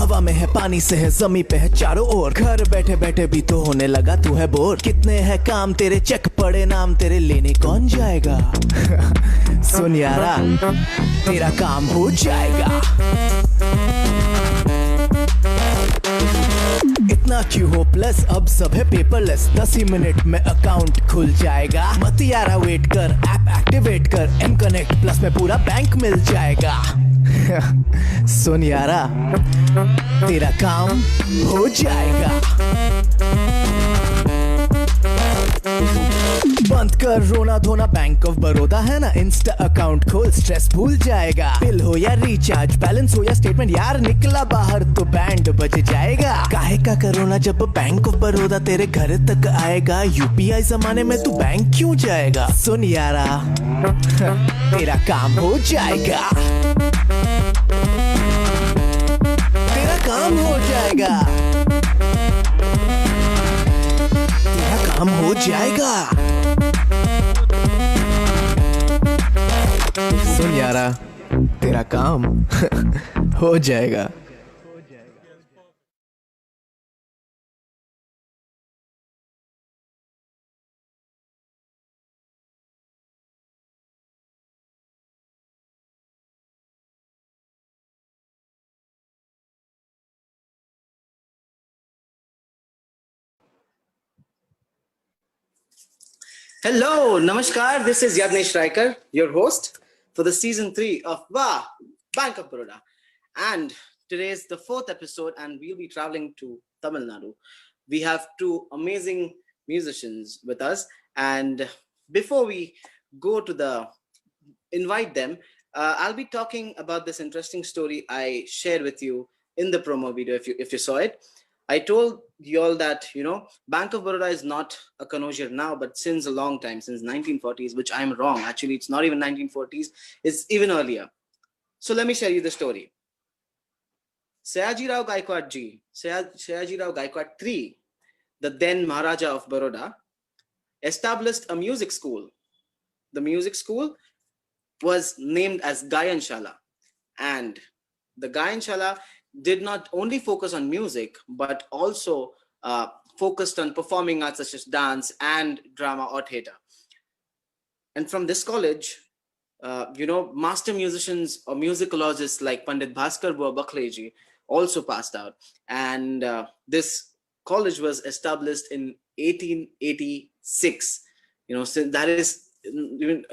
हवा में है, पानी से है, जमी पे है, चारों ओर। घर बैठे बैठे भी तो होने लगा तू है बोर। कितने है काम तेरे, चेक पड़े नाम तेरे, लेने कौन जाएगा? सुन यारा, तेरा काम हो जाएगा। इतना क्यों होपलेस, अब सब है पेपरलेस। 10 ही मिनट में अकाउंट खुल जाएगा। मत यारा वेट कर, ऐप एक्टिवेट कर, एम कनेक्ट प्लस में पूरा बैंक मिल जाएगा। सुन यारा, तेरा काम हो जाएगा। बंद कर रोना धोना, बैंक ऑफ बड़ौदा है ना, इंस्टा अकाउंट खोल, स्ट्रेस भूल जाएगा। बिल हो या रिचार्ज, बैलेंस हो या स्टेटमेंट, यार निकला बाहर तो बैंड बज जाएगा। काहे का करोना जब बैंक ऑफ बड़ौदा तेरे घर तक आएगा। यूपीआई जमाने में तू बैंक क्यों जाएगा? सुन यारा, तेरा काम हो जाएगा। तेरा काम हो जाएगा। तेरा काम हो जाएगा। सुन यारा, तेरा काम हो जाएगा। Hello, Namaskar. This is Yadnesh Raikar, your host for the season 3 of Waah, Bank of Baroda. And today is the 4th episode, and we'll be traveling to Tamil Nadu. We have two amazing musicians with us. And before we go to invite them, I'll be talking about this interesting story I shared with you in the promo video, if you saw it. I told you all that, Bank of Baroda is not a connoisseur now, but since a long time, since 1940s, which I'm wrong. Actually, it's not even 1940s. It's even earlier. So let me share you the story. Sayaji Rao Gaikwad ji, Sayaji Rao Gaikwad III, the then Maharaja of Baroda, established a music school. The music school was named as Gayanshala. And the Gayanshala did not only focus on music, but also focused on performing arts such as dance and drama or theater. And from this college, master musicians or musicologists like Pandit Bhaskar Bua Bakhleji also passed out. And this college was established in 1886. So that is even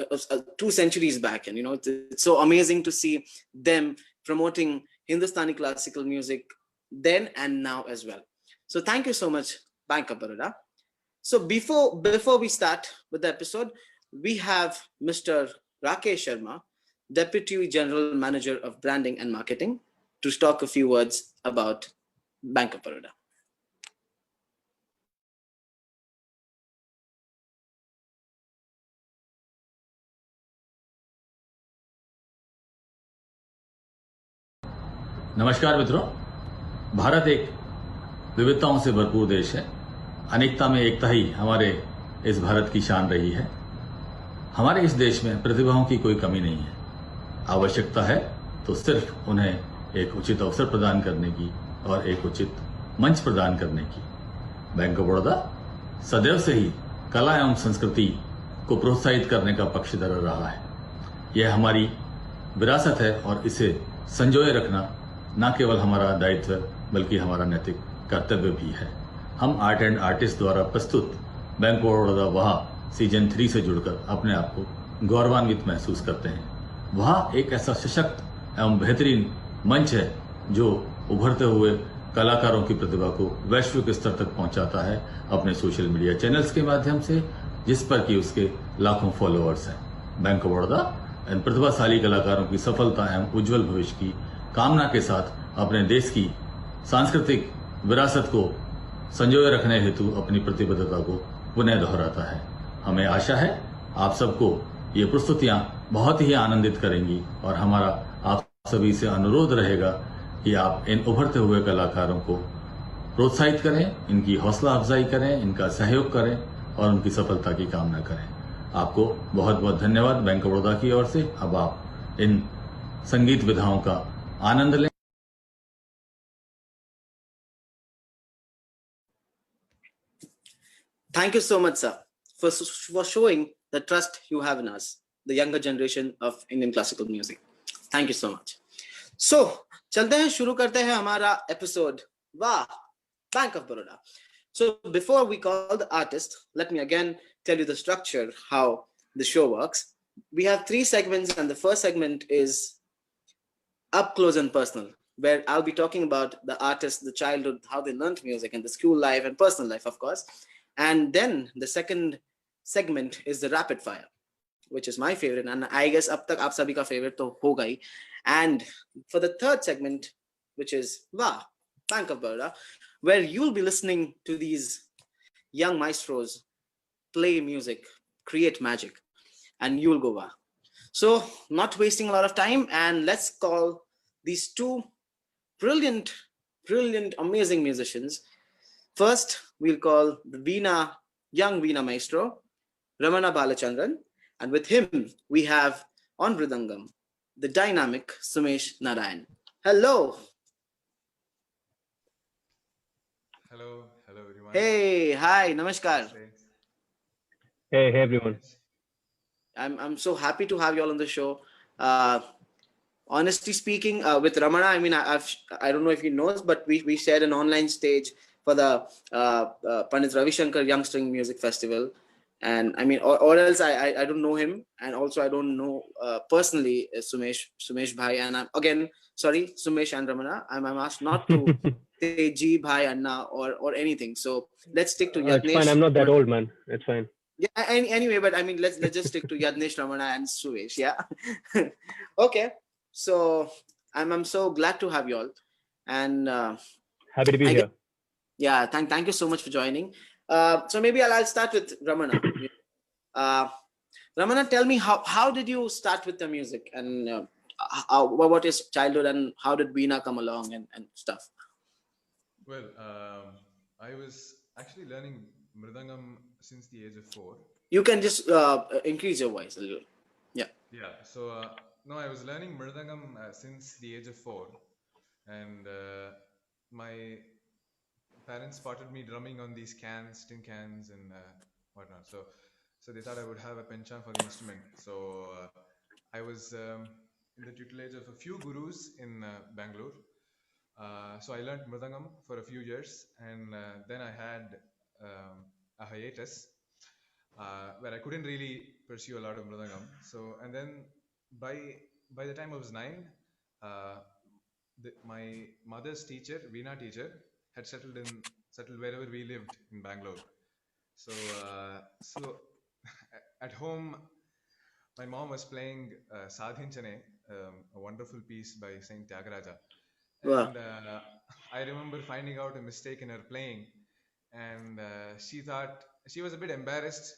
2 centuries back. And, it's so amazing to see them promoting Hindustani classical music then and now as well. So thank you so much, Bank of Baroda. So before we start with the episode, we have Mr. Rakesh Sharma, Deputy General Manager of Branding and Marketing, to talk a few words about Bank of Baroda. नमस्कार मित्रों, भारत एक विविधताओं से भरपूर देश है। अनेकता में एकता ही हमारे इस भारत की शान रही है। हमारे इस देश में प्रतिभाओं की कोई कमी नहीं है। आवश्यकता है तो सिर्फ उन्हें एक उचित अवसर प्रदान करने की और एक उचित मंच प्रदान करने की। बैंक ऑफ बड़ौदा सदैव से ही कला एवं संस्कृति को प्रोत्साहित करने का पक्षधर रहा है। यह हमारी विरासत है और इसे संजोए रखना न केवल हमारा दायित्व बल्कि हमारा नैतिक कर्तव्य भी है। हम आर्ट एंड आर्टिस्ट द्वारा प्रस्तुत बैंक ऑफ बड़ौदा वाह सीजन 3 से जुड़कर अपने आप को गौरवान्वित महसूस करते हैं। वाह एक ऐसा सशक्त एवं बेहतरीन मंच है जो उभरते हुए कलाकारों की प्रतिभा को वैश्विक स्तर तक पहुंचाता है अपने सोशल मीडिया चैनल्स के माध्यम से, जिस पर कि उसके लाखों फॉलोअर्स हैं। बैंक ऑफ बड़ौदा इन प्रतिभाशाली कलाकारों की सफलता एवं उज्जवल भविष्य की कामना के साथ अपने देश की सांस्कृतिक विरासत को संजोए रखने हेतु अपनी प्रतिबद्धता को पुनः दोहराता है। हमें आशा है आप सबको ये प्रस्तुतियां बहुत ही आनंदित करेंगी और हमारा आप सभी से अनुरोध रहेगा कि आप इन उभरते हुए कलाकारों को प्रोत्साहित करें, इनकी हौसला अफजाई करें, इनका सहयोग करें और उनकी सफलता की कामना करें। आपको बहुत बहुत धन्यवाद बैंक ऑफ बड़ौदा की ओर से। अब आप इन संगीत विधाओं का आनंद लें। Thank you so much, sir, for showing the trust you have in us, the younger generation of Indian classical music. Thank you so much. So, चलते हैं शुरू करते हैं हमारा एपिसोड वाह bank of Baroda. So before we call the artist, let me again tell you the structure, how the show works. We have 3 segments, and the first segment is up close and personal, where I'll be talking about the artist, the childhood, how they learned music, and the school life and personal life, of course. And then the second segment is the rapid fire, which is my favorite, and I guess up tak aap sabhi ka favorite to hoga hi. And for the third segment, which is Waah, Bank of Baroda, where you'll be listening to these young maestros play music, create magic, and you'll go Waah. So, not wasting a lot of time, and let's call these 2 brilliant, amazing musicians. First, we'll call the young Veena maestro, Ramana Balachandran, and with him, we have on Mridangam, the dynamic Sumesh Narayanan. Hello. Hello everyone. Hey, hi, namaskar. Hey everyone. I'm so happy to have you all on the show. Honestly speaking, with Ramana, I mean, I don't know if he knows, but we shared an online stage for the Pandit Ravi Shankar Young String Music Festival. And I mean, or else I don't know him, and also I don't know personally Sumesh Bhai. And I'm again sorry, Sumesh and Ramana. I'm asked not to say Ji Bhai Anna or anything. So let's stick to Yadnesh. It's fine. I'm not that old, man. It's fine. Yeah. Anyway, but I mean, let's just stick to Yadnesh, Ramana, and Sumesh. Yeah. Okay. So I'm so glad to have you all, and happy to be here. Yeah. Thank you so much for joining. So maybe I'll start with Ramana. Ramana, tell me how did you start with the music, and what is childhood, and how did Veena come along and stuff? Well, I was actually learning Mridangam since the age of 4. You can just increase your voice a little. Yeah. Yeah. So no, I was learning Mridangam since the age of 4, and my parents spotted me drumming on these tin cans and whatnot. So they thought I would have a penchant for the instrument. So I was in the tutelage of a few gurus in Bangalore. So I learned Mridangam for a few years, and then I had a hiatus where I couldn't really pursue a lot of Mridangam. So, and then by the time I was 9, my mother's teacher, Veena teacher, had settled wherever we lived in Bangalore. So at home, my mom was playing Sadhinchane, a wonderful piece by Saint Tyagaraja. And I remember finding out a mistake in her playing, and she thought she was a bit embarrassed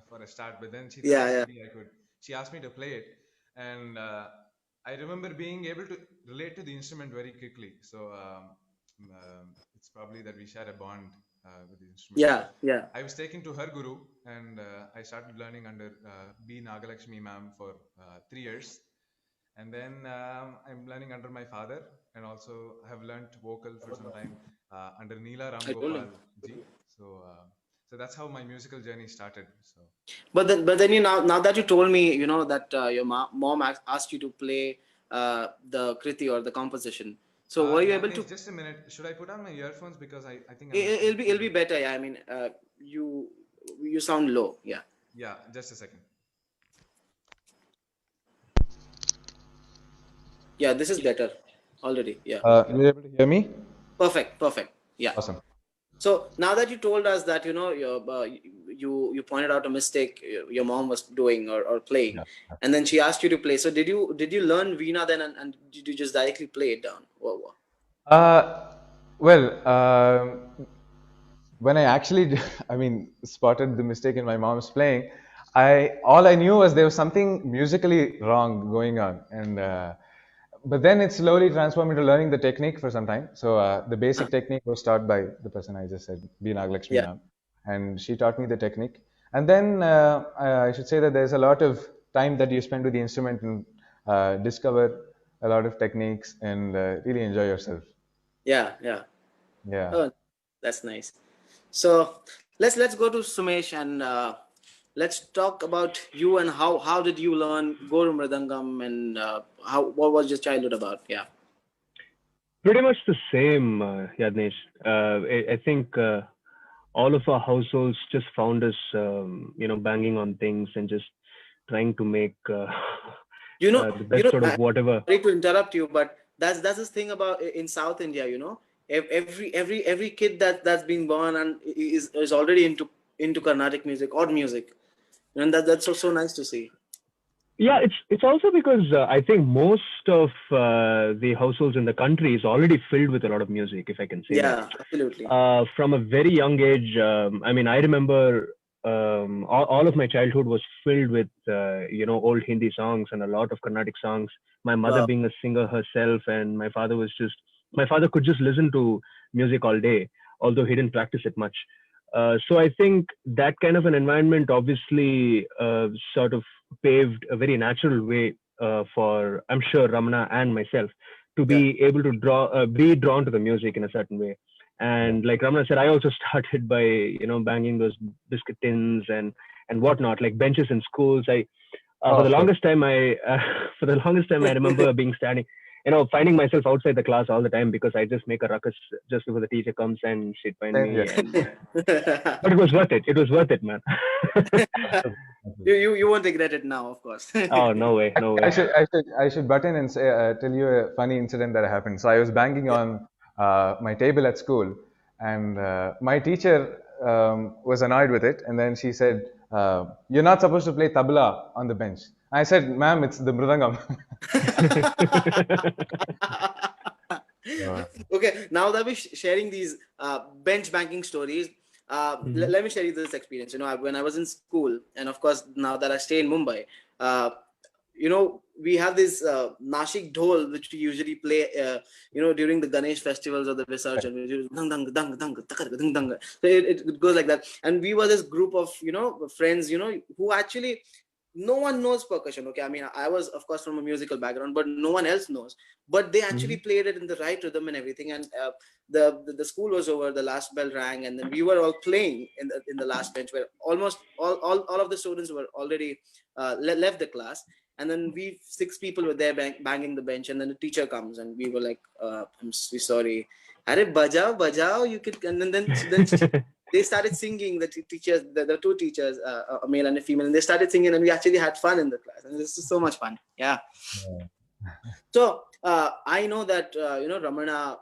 for a start, but then she thought maybe I could. She asked me to play it, and I remember being able to relate to the instrument very quickly. So it's probably that we share a bond with the instrument. Yeah. I was taken to her guru, and I started learning under B. Nagalakshmi ma'am for 3 years. And then I'm learning under my father, and also have learned vocal for some time under Neela Ram Gopal ji. So that's how my musical journey started. So, but then you now that you told me, you know that your mom asked you to play the kriti or the composition. So were you able to? Just a minute. Should I put on my earphones, because I think it'll be better. Yeah, I mean, you sound low. Yeah. Yeah. Just a second. Yeah, this is better already. Yeah. You're able to hear me? Perfect. Yeah. Awesome. So now that you told us that, you know, you pointed out a mistake your mom was doing or playing, and then she asked you to play. So did you learn Veena then, and did you just directly play it down? When I actually, spotted the mistake in my mom's playing, all I knew was there was something musically wrong going on, and but then it slowly transformed into learning the technique for some time. So the basic technique was taught by the person I just said, B. Nagalakshmi ma'am, and she taught me the technique. And then I should say that there's a lot of time that you spend with the instrument and discover a lot of techniques and really enjoy yourself. Yeah. Oh, that's nice. So let's go to Sumesh and let's talk about you and how did you learn Guru Mridangam and what was your childhood about? Yeah. Pretty much the same, Yadnesh. I think all of our households just found us, banging on things and just trying to make the best sort of whatever. Sorry to interrupt you, but that's this thing about in South India, every kid that's been born and is already into Carnatic music or music, and that's so nice to see. Yeah, it's also because I think most of the households in the country is already filled with a lot of music, if I can say that. Yeah, absolutely. From a very young age, I remember all of my childhood was filled with old Hindi songs and a lot of Carnatic songs. My mother Wow. being a singer herself, and my father could just listen to music all day, although he didn't practice it much. So I think that kind of an environment obviously sort of paved a very natural way for, I'm sure, Ramana and myself to be able to be drawn to the music in a certain way. And like Ramana said, I also started by banging those biscuit tins and whatnot, like benches in schools. For the longest time, I remember being standing, finding myself outside the class all the time because I just make a ruckus just before the teacher comes and she'd find me. But it was worth it. It was worth it, man. You won't regret it now, of course. Oh, no way. I should butt in and say, tell you a funny incident that happened. So I was banging on my table at school, and my teacher was annoyed with it, and then she said, "You're not supposed to play tabla on the bench." I said, "Ma'am, it's the mridangam." Okay, now that we're sharing these bench banking stories, let me share you this experience. When I was in school, and of course now that I stay in Mumbai, we have this Nashik dhol which we usually play during the Ganesh festivals or the Visarjan. So it goes like that. And we were this group of friends who actually, no one knows percussion. Okay, I mean, I was of course from a musical background, but no one else knows. But they actually played it in the right rhythm and everything. And the school was over, the last bell rang, and then we were all playing in the last bench, where almost all of the students were already left the class. And then we 6 people were there banging the bench, and then the teacher comes, and we were like, "I'm so sorry, Arey bajao, you could." And then they started singing. The teachers, the 2 teachers, a male and a female, and they started singing, and we actually had fun in the class, and this is so much fun. Yeah. So I know that Ramana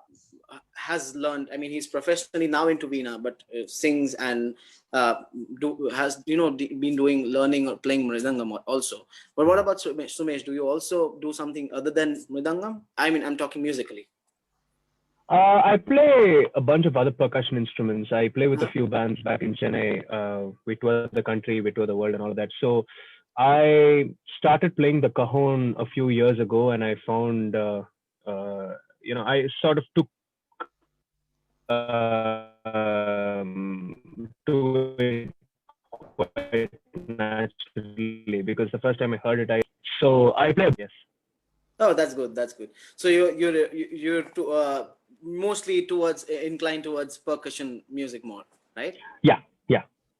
has learned. I mean, he's professionally now into Veena, but sings and has been doing learning or playing mridangam also. But what about Sumesh? Do you also do something other than mridangam? I mean, I'm talking musically. I play a bunch of other percussion instruments. I play with a few bands back in Chennai. We tour the country, we tour the world and all of that. So I started playing the cajon a few years ago, and I found, I sort of took to it quite naturally, because the first time I heard it, I play. Yes. Oh, that's good. That's good. So you're mostly inclined towards percussion music more, right? Yeah.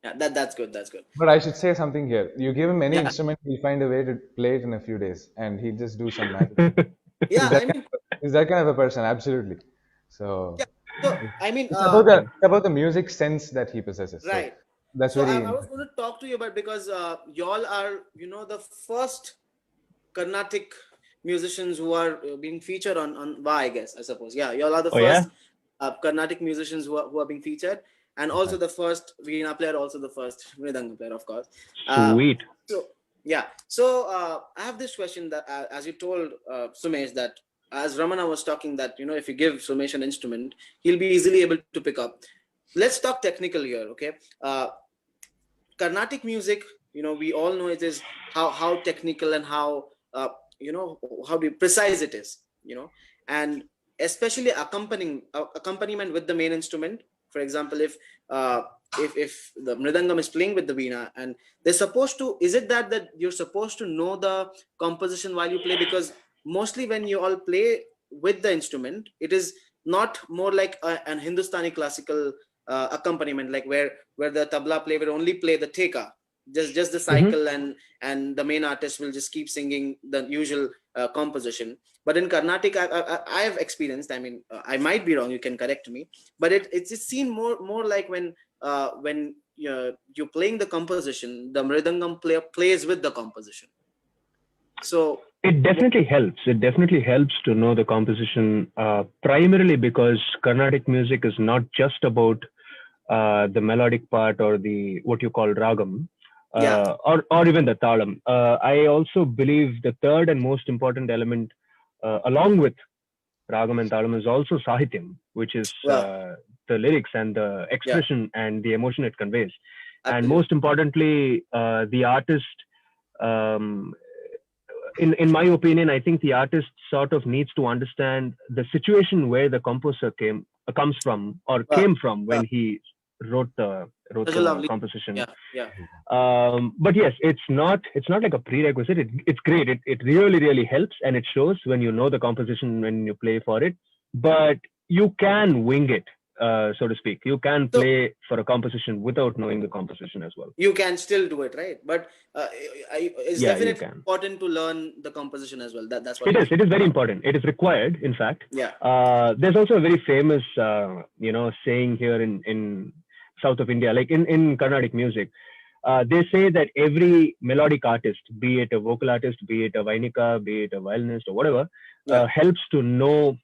Yeah, that's good. That's good. But I should say something here. You give him any instrument, he'll find a way to play it in a few days, and he'll just do some magic. He's that kind of a person, absolutely. So, I mean, it's about the music sense that he possesses. Right. So that's so very. I was going to talk to you about, because y'all are the first Carnatic musicians who are being featured on Waah, I suppose. Yeah, y'all are the first Carnatic musicians who are being featured. And also the first Veena player, also the first Mridangam player, of course. Sweet. So I have this question that, as you told Sumesh, that as Ramana was talking, that if you give Sumesh an instrument, he'll be easily able to pick up. Let's talk technical here, okay? Carnatic music, we all know it is how technical and how precise it is, and especially accompaniment with the main instrument. For example, if the mridangam is playing with the veena, and they're supposed to, is it that you're supposed to know the composition while you play? Because mostly when you all play with the instrument, it is not more like an Hindustani classical accompaniment, like where the tabla player will only play the teka, just the cycle, and the main artist will just keep singing the usual composition. But in Carnatic, I have experienced, I mean, I might be wrong, you can correct me, but it's seen more like when you're playing the composition, the mridangam player plays with the composition. So it definitely helps. It definitely helps to know the composition, primarily because Carnatic music is not just about the melodic part or the what you call ragam, or even the talam. I also believe the third and most important element, along with ragam and talam, is also sahityam, which is the lyrics and the expression and the emotion it conveys. And most importantly, the artist. In my opinion, I think the artist sort of needs to understand the situation where the composer comes from or came from when he wrote the composition. But yes, it's not like a prerequisite. It's great. It really helps, and it shows when you know the composition when you play for it. But you can wing it, so to speak. You can play for a composition without knowing the composition as well. You can still do it, right? But it's definitely important to learn the composition as well. That's what it is. It is very important. It is required, in fact. There's also a very famous, saying here in south of India, like in Carnatic music. They say that every melodic artist, be it a vocal artist, be it a vainika, be it a violinist or whatever, helps to know,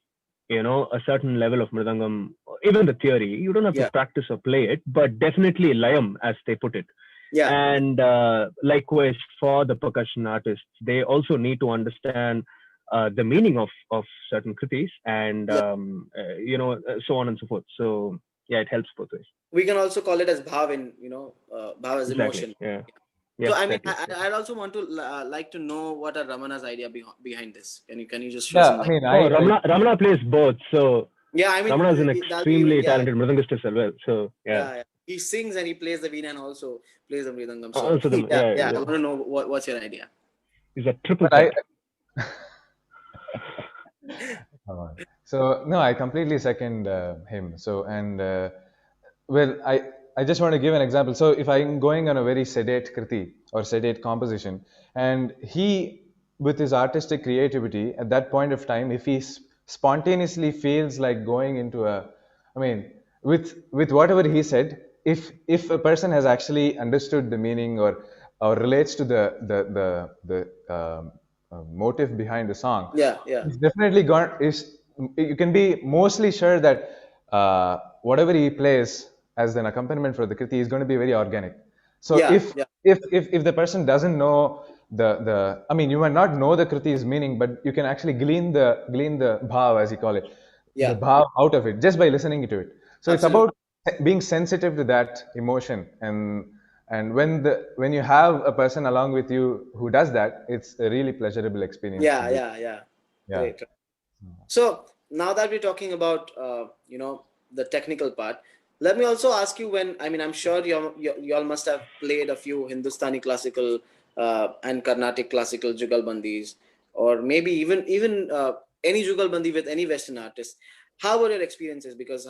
a certain level of mridangam, even the theory. You don't have to practice or play it, but definitely layam, as they put it. And likewise for the percussion artists, they also need to understand the meaning of certain kritis and so on and so forth. So it helps both ways. We can also call it as bhav in bhav as emotion. So I mean, I'd also want to like to know what are Ramana's idea behind this. Can you just show some? I mean, Ramana plays both. So I mean, Ramana is an extremely talented mridangist as well. So he sings and he plays the veena and also plays the mridangam. So I want to know what's your idea. He's a triple. So no, I completely second him. So I just want to give an example. So if I'm going on a very sedate kriti or sedate composition, and he, with his artistic creativity at that point of time, if he spontaneously feels like going into with whatever he said, if a person has actually understood the meaning or relates to the motive behind the song, it's definitely you can be mostly sure that whatever he plays as an accompaniment for the kriti is going to be very organic. So if the person doesn't know you might not know the kriti's meaning, but you can actually glean the bhav, as you call it, the bhav out of it just by listening to it. So it's about being sensitive to that emotion, and when you have a person along with you who does that, it's a really pleasurable experience. Great. So now that we're talking about the technical part, let me also ask you, I'm sure you all must have played a few Hindustani classical and Carnatic classical jugalbandis, or maybe even any jugalbandi with any Western artist. How were your experiences? Because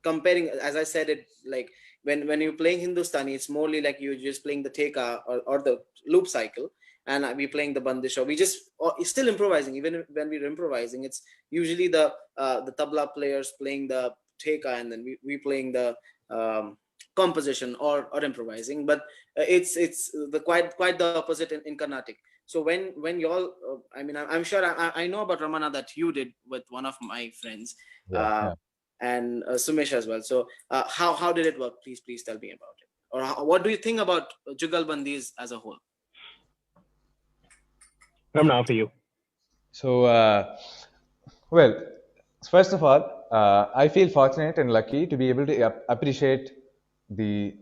comparing, as I said, it like when you're playing Hindustani, it's morely like you're just playing the teka or the loop cycle, and we're playing the bandish, or still improvising. Even when we're improvising, it's usually the tabla players playing the teka, and then we playing the composition or improvising. But it's the quite the opposite in Carnatic. So when y'all, I'm sure I know about Ramana that you did with one of my friends, and Sumesh as well. So how did it work? Please tell me about it. Or what do you think about jugalbandis as a whole? Ramana, for you. So well, first of all, I feel fortunate and lucky to be able to appreciate the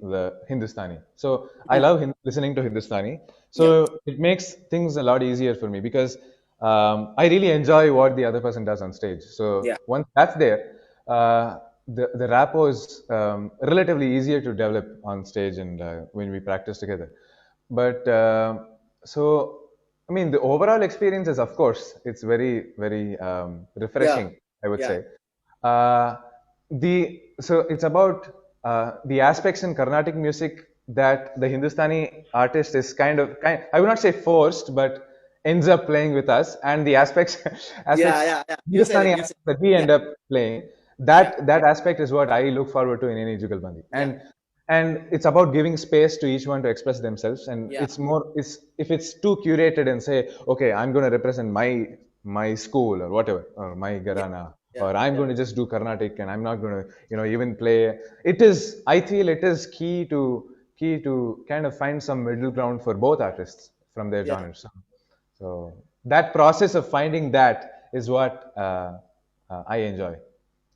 Hindustani. So I love listening to Hindustani. So it makes things a lot easier for me, because I really enjoy what the other person does on stage. So once that's there, the rapport is relatively easier to develop on stage and when we practice together. But the overall experience is, of course, it's very, very refreshing, I would say. So it's about the aspects in Carnatic music that the Hindustani artist is I would not say forced, but ends up playing with us, and the aspects Yeah, aspects yeah, yeah. You said it. Hindustani You said aspects that we yeah, end up playing. yeah, That aspect is what I look forward to in any Jugalbandi, yeah, and it's about giving space to each one to express themselves, and yeah, it's more, it's if it's too curated and say, okay, I'm going to represent my school or whatever, or my yeah, Gharana, yeah, or I'm yeah, going to just do Carnatic and I'm not going to, even play. It is, I feel it is key to kind of find some middle ground for both artists from their yeah, genres. So that process of finding that is what I enjoy.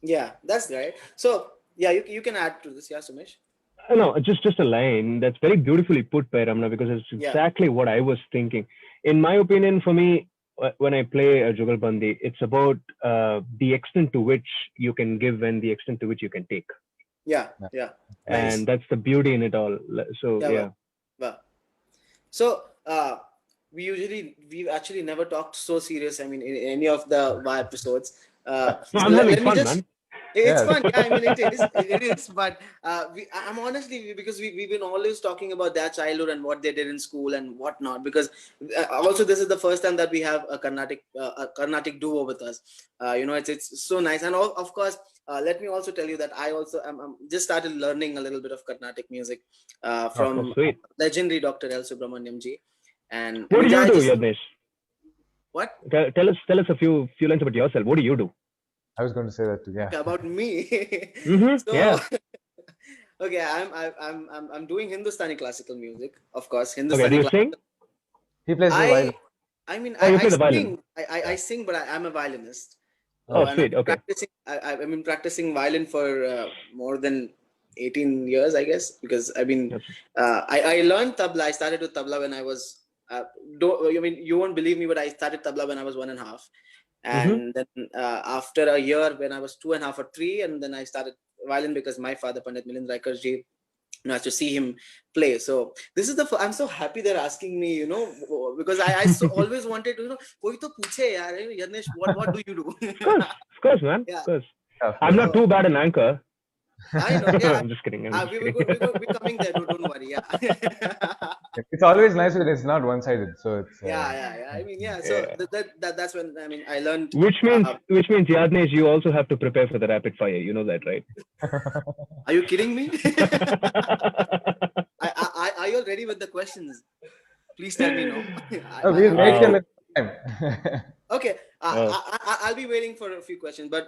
yeah. That's right. So yeah, you can add to this. Yeah, Sumesh. No, just a line that's very beautifully put by Ramana, because it's Yeah, exactly what I was thinking. In my opinion, for me, when I play a Jugalbandi, it's about the extent to which you can give and the extent to which you can take, yeah, Yeah. yeah. and Nice. that's the beauty in it all. So Yeah, yeah. well. So we've actually never talked so serious. I mean, in any of the Wah episodes. No, So I'm having let me fun, just. man. It's Yeah. fun. Yeah, I mean, it is. But I'm honestly, because we've been always talking about their childhood and what they did in school and whatnot. Because also this is the first time that we have a Carnatic duo with us. It's so nice. And of course, let me also tell you that I also am just started learning a little bit of Carnatic music Oh, from sweet. legendary Dr. L. Subramaniam ji. And I What mean, do you I do, just Yadnesh? what Tell us a few lines about yourself. What do you do? I was going to say that too. Yeah. okay, about me. So Yeah. okay, I'm doing Hindustani classical music, of course. Okay. Do Hindustani you sing? classical. He plays the violin. I I mean Oh, you I play the violin. sing. I sing, but I'm a violinist. Oh, Oh, And I've sweet. been Okay. practicing. I've been practicing violin for more than 18 years, I guess, because I've been. That's I learned tabla. I started with tabla when I was. Don't I mean you won't believe me, but I started tabla when I was 1.5, mm-hmm. and then after a year when I was 2.5 or 3, and then I started violin because my father Pandit Milind Raikar ji, to see him play. So this is I'm so happy they're asking me, because I so always wanted to, koi to puche yaar, Yadnesh, what do you do? Of course, man. Of Yeah. course. of I'm course. not So too bad an anchor. I know. Yeah. I'm just kidding. I'm just We will kidding. go. We're coming there. Don't worry. Yeah. It's always nice when it's not one-sided. So it's Yeah. I mean, yeah. So Yeah. that's when I mean I learned. Which means Yadnesh, you also have to prepare for the rapid fire. You know that, right? Are you kidding me? Are you all ready with the questions? Please tell me no. we'll make them Oh, in time. Okay. oh. I'll be waiting for a few questions, but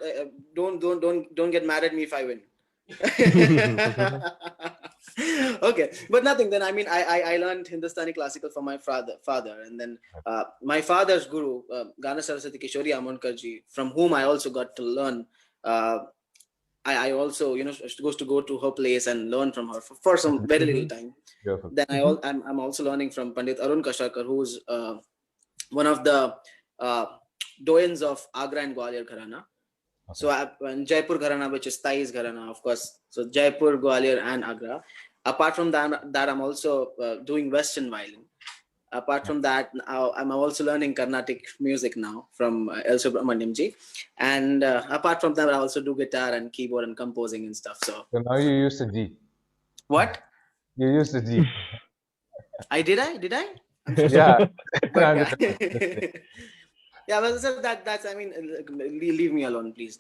don't get mad at me if I win. Okay, but nothing. Then I mean, I learned Hindustani classical from my father, and then my father's guru, Gana Saraswati Kishori Amonkar ji, from whom I also got to learn. Uh, I also goes to go to her place and learn from her for some very little time. Beautiful. Then I'm also learning from Pandit Arun Kasharkar, who's one of the uh, doyens of Agra and Gwalior Gharana. So and Jaipur Gharana, which is Thais Gharana, of course. So Jaipur, Gwalior, and Agra. Apart from that I'm also doing Western violin. Apart from that, now I'm also learning Carnatic music now from L. Subramaniam ji. And apart from that, I also do guitar and keyboard and composing and stuff. So So now you use the G. what? You use the G. Did I? I'm so sorry. Yeah. But I'm yeah. just- Yeah, well, so that's I mean, leave me alone, please.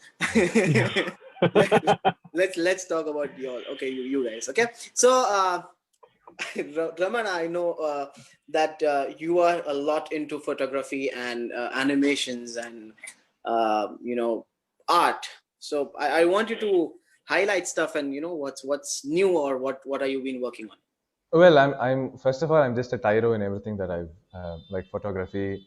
Let's talk about you guys. Okay, so Ramana, I know that you are a lot into photography and animations and art. So I want you to highlight stuff and what's new or what are you been working on. Well, I'm first of all, I'm just a tyro in everything that I've like photography,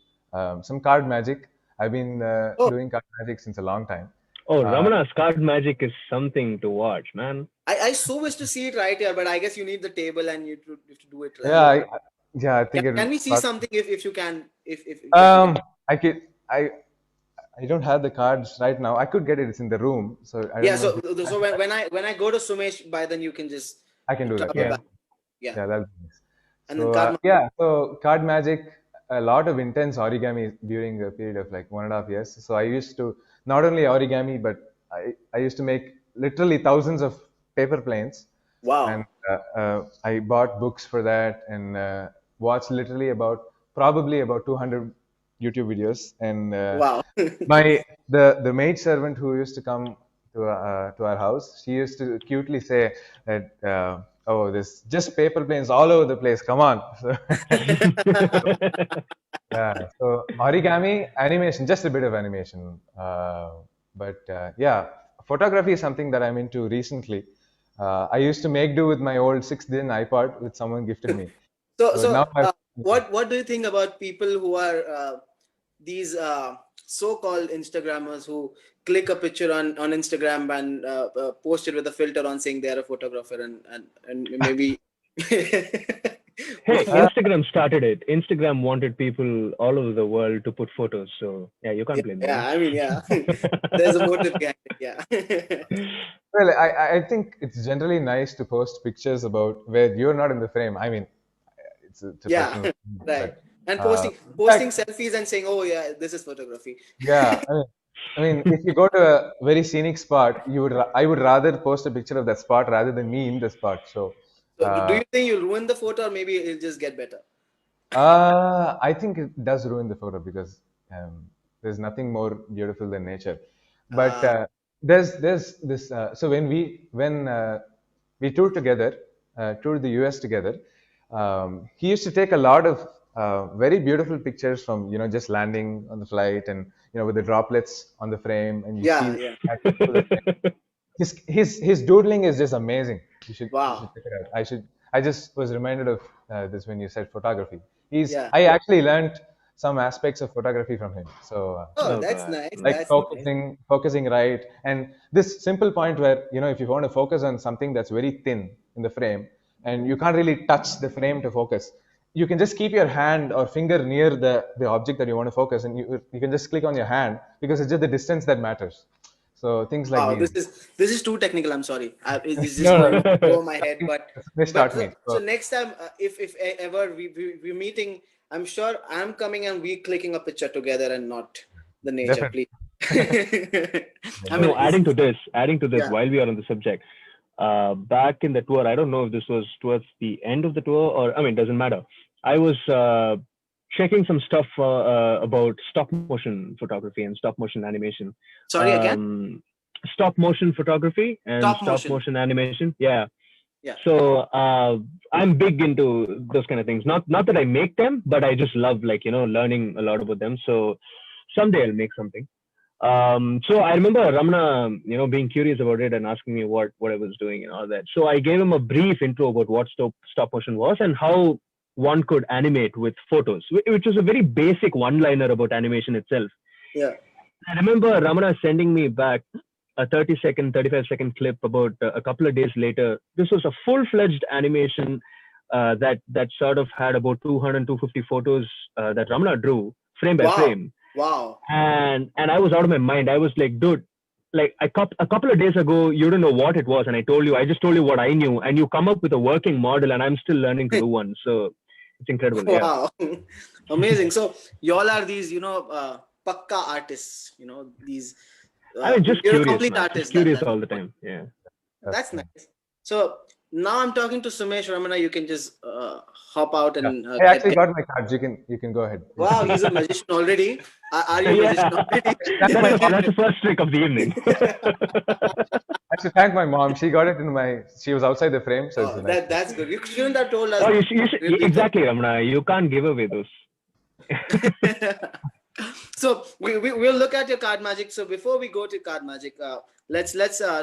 some card magic. I've been Oh, doing card magic since a long time. Oh, Uh, Ramana's card magic is something to watch, man. I so wish to see it right here, but I guess you need the table and you have to do it. yeah, I think it. Can we see something if you can if you can? Um, I could I don't have the cards right now. I could get it. It's in the room, so I Yeah. don't know So if so when I go to Sumesh, by then you can just I can do that. travel Yeah, Yeah. back. Yeah. yeah, that'll be nice. And then So Karma. yeah, so card magic, a lot of intense origami during a period of like 1.5 years. So I used to not only origami, but I used to make literally thousands of paper planes. Wow. And I bought books for that and watched literally probably about 200 YouTube videos. And Wow. the maid servant who used to come to our house, she used to cutely say that, oh, there's just paper planes all over the place. Come on. Yeah. So origami, animation, just a bit of animation. But yeah, photography is something that I'm into recently. I used to make do with my old 6-din iPod which someone gifted me. So now what do you think about people who are these so-called Instagrammers who click a picture on Instagram and post it with a filter on saying they are a photographer and maybe Hey, Instagram started it. Instagram wanted people all over the world to put photos. So yeah, you can't blame them. yeah, I mean, yeah, there's a motive behind it. Yeah. well, I think it's generally nice to post pictures about where you're not in the frame. I mean, it's a Yeah, personal, right. but, And posting selfies and saying, "Oh yeah, this is photography." yeah, I mean, if you go to a very scenic spot, I would rather post a picture of that spot rather than me in the spot. So, So do you think you'll ruin the photo, or maybe it'll just get better? I think it does ruin the photo because there's nothing more beautiful than nature. But there's this. So when we toured together, toured the US together, he used to take a lot of very beautiful pictures from just landing on the flight and with the droplets on the frame and you Yeah, see yeah. the frame. His doodling is just amazing. You should Wow. check it out. I just was reminded of this when you said photography. Yeah. I actually learned some aspects of photography from him. So Oh, Oh that's God. nice. like That's nice. focusing right, and this simple point where if you want to focus on something that's very thin in the frame and you can't really touch the frame to focus, you can just keep your hand or finger near the object that you want to focus, and you can just click on your hand because it's just the distance that matters. So things like Wow, these. this is too technical. I'm sorry. It's just No, going no. over my head. This But taught me. so next time, if ever we're meeting, I'm sure I'm coming and we clicking a picture together and not the nature, Definitely. please. I mean, No, adding to this, yeah. while we are on the subject, back in the tour, I don't know if this was towards the end of the tour or, I mean, doesn't matter. I was checking some stuff about stop motion photography and stop motion animation. Sorry again. Stop motion photography and Stop stop motion. motion animation. Yeah. Yeah. So I'm big into those kind of things. Not that I make them, but I just love learning a lot about them. So someday I'll make something. So I remember Ramana, being curious about it and asking me what I was doing and all that. So I gave him a brief intro about what stop motion was and how one could animate with photos, which was a very basic one-liner about animation itself. Yeah. I remember Ramana sending me back a 30-second, 35-second clip about a couple of days later. This was a full-fledged animation that sort of had about 200, 250 photos that Ramana drew frame by frame. Wow. And I was out of my mind. I was like, dude, like a couple of days ago, you didn't know what it was. And I just told you what I knew. And you come up with a working model and I'm still learning to do one. So it's incredible. Wow. Yeah. Amazing. So y'all are these, pakka artists, these. I mean, just you're curious, a complete man. artist. Just curious all the time. Yeah. That's nice. So now I'm talking to Sumesh. Ramana, you can just hop out and. I actually got my cards. You can go ahead. Wow, he's a magician already. Are you a magician already? That's the first trick of the evening. I should thank my mom. She got it she was outside the frame. So Oh, that's good. You shouldn't have told us. Oh, you should, exactly, Ramana. You can't give away those. So we'll look at your card magic. So before we go to card magic, let's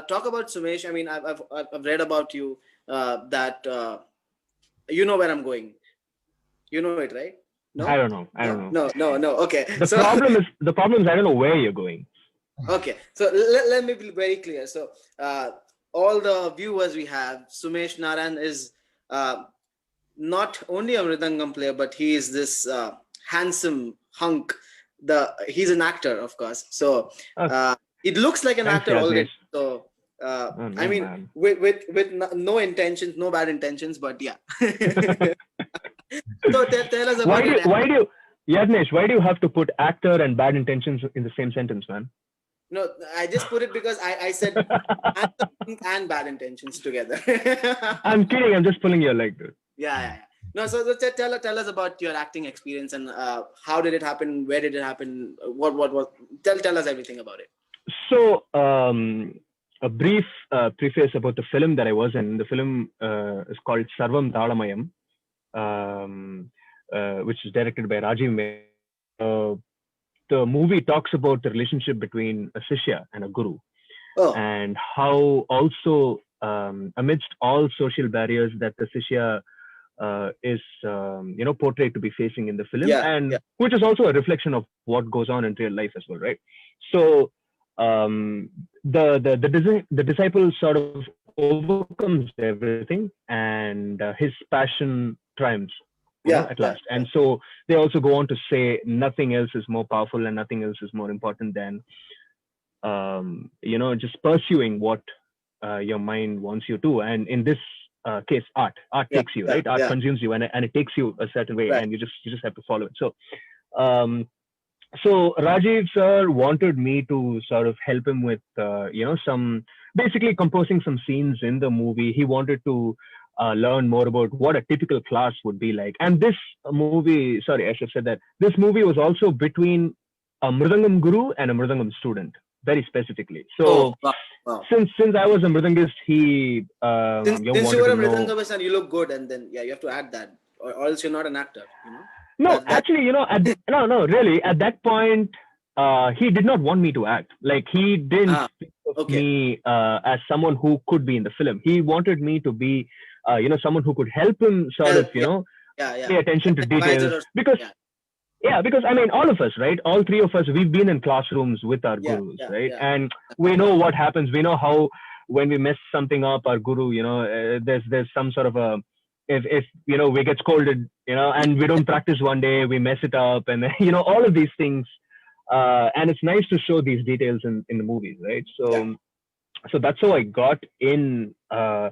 talk about Sumesh. I mean, I've read about you that you know where I'm going. You know it, right? No, I don't know. No. Okay. The problem is I don't know where you're going. Okay, so let me be very clear. So all the viewers we have, Sumesh Narayanan is not only a Mridangam player, but he is this handsome hunk. He's an actor, of course. So it looks like an actor already. So I mean, man. with no intentions, no bad intentions, but yeah. So tell us about why do you Yadnesh, why do you have to put actor and bad intentions in the same sentence, man? No, I just put it because I said and bad intentions together. I'm kidding. I'm just pulling your leg, dude. Yeah. No, so tell us about your acting experience and how did it happen? Where did it happen? What? Tell us everything about it. So, a brief preface about the film that I was in. The film is called Sarvam Talamayam, which is directed by Rajiv Menon. The movie talks about the relationship between a Shishya and a Guru, and how also amidst all social barriers that the Shishya is portrayed to be facing in the film, which is also a reflection of what goes on in real life as well, right? So the disciple sort of overcomes everything, and his passion triumphs at last. And so they also go on to say nothing else is more powerful and nothing else is more important than just pursuing what your mind wants you to. And in this case, art takes you, right? Art consumes you, and it takes you a certain way, and you just have to follow it. So so Rajiv sir wanted me to sort of help him with some basically composing some scenes in the movie. He wanted to learn more about what a typical class would be like. And this movie, sorry, I should have said that this movie was also between a Mridangam guru and a Mridangam student, very specifically. So since I was a Mridangist, he since you were a Mridangamist and you look good, and then you have to add that, or else you're not an actor, No, actually, really, at that point, he did not want me to act. Like, he didn't think of me as someone who could be in the film. He wanted me to be, someone who could help him sort of, pay attention to details. Because I mean, all of us, right? All three of us, we've been in classrooms with our gurus, right? And we know what happens. We know how when we mess something up, our guru, there's some sort of a, if we get scolded, and we don't practice one day, we mess it up, and then, all of these things. And it's nice to show these details in the movies, right? So that's how I got in got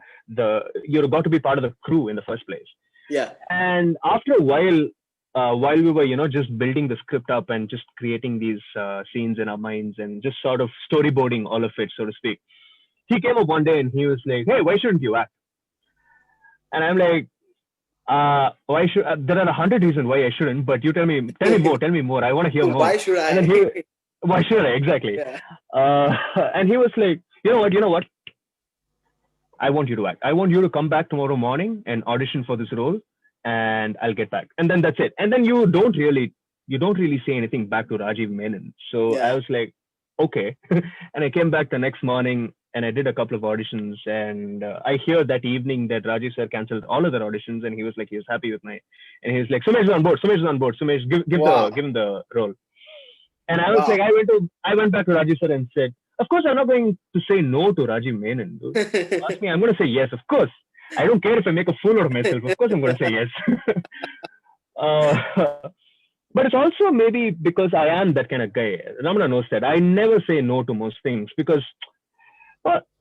to be part of the crew in the first place. Yeah. And after a while we were, just building the script up and just creating these scenes in our minds and just sort of storyboarding all of it, so to speak, he came up one day and he was like, "Hey, why shouldn't you act?" And I'm like, why should? There are 100 reasons why I shouldn't, but you tell me more. I want to hear more. Why should I? And then why should I? Exactly. Yeah. And he was like, you know what? I want you to act. I want you to come back tomorrow morning and audition for this role, and I'll get back. And then that's it. And then you don't really say anything back to Rajiv Menon. So I was like, okay. And I came back the next morning and I did a couple of auditions, and I hear that evening that Rajiv sir cancelled all of their auditions, and he was like, he was happy with and he was like, Sumesh is on board. Sumesh, give him the role. And I was like, I went back to Rajiv sir and said, of course, I'm not going to say no to Rajiv Menon. Dude. Ask me, I'm going to say yes, of course. I don't care if I make a fool out of myself. Of course, I'm going to say yes. But it's also maybe because I am that kind of guy. Ramana knows that. I never say no to most things because,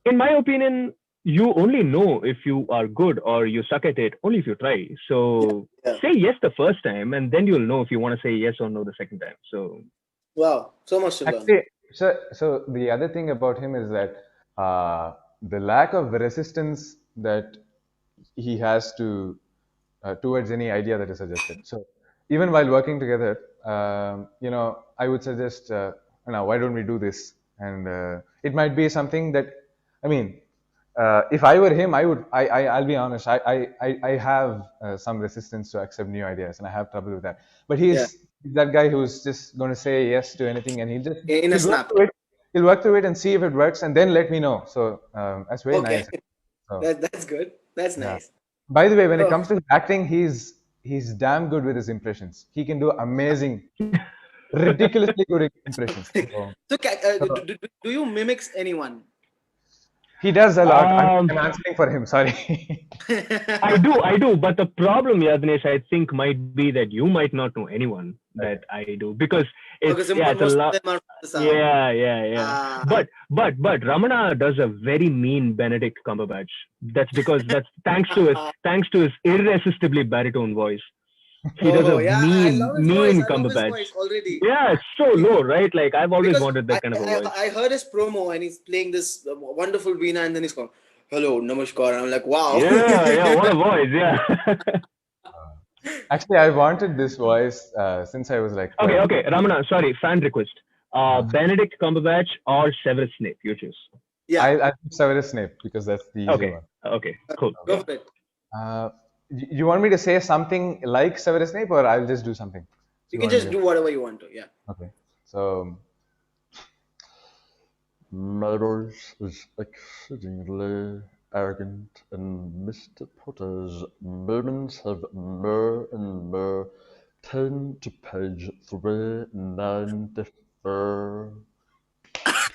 in my opinion, you only know if you are good or you suck at it only if you try. So say yes the first time, and then you'll know if you want to say yes or no the second time. So wow, so much to learn. Actually, so the other thing about him is that the lack of resistance that he has to towards any idea that is suggested. So even while working together, I would suggest, why don't we do this? And it might be something that, I mean, if I were him, I'll be honest, I have some resistance to accept new ideas, and I have trouble with that. But he's that guy who's just going to say yes to anything, and he'll work through it and see if it works, and then let me know. So that's very nice. So, that's good. That's nice. By the way, when it comes to acting, he's damn good with his impressions. He can do amazing, ridiculously good impressions. So do you mimic anyone? He does a lot. I'm answering for him. Sorry. I do. But the problem, Yadnesh, I think might be that you might not know anyone that I do because it's a lot. But Ramana does a very mean Benedict Cumberbatch. That's thanks to his irresistibly baritone voice. He does Oh a yeah, I love his voice. mean I love his Cumberbatch. voice already. Yeah, it's so low, right? Like I've always Because wanted that kind of a voice. I heard his promo and he's playing this wonderful veena and then he's going, "Hello, namaskar." And I'm like, wow. Yeah, what a voice, yeah. Actually, I wanted this voice since I was like 12. Okay, Ramana, sorry, fan request. Benedict Cumberbatch or Severus Snape, you choose. Yeah, I picked Severus Snape because that's the easy Okay, one. okay, cool. go for it. You want me to say something like Severus Snape, or I'll just do something? You can just do whatever you want to. Yeah. Okay. So, Meadows is exceedingly arrogant, and Mr. Potter's moments have more and more turned to page 394.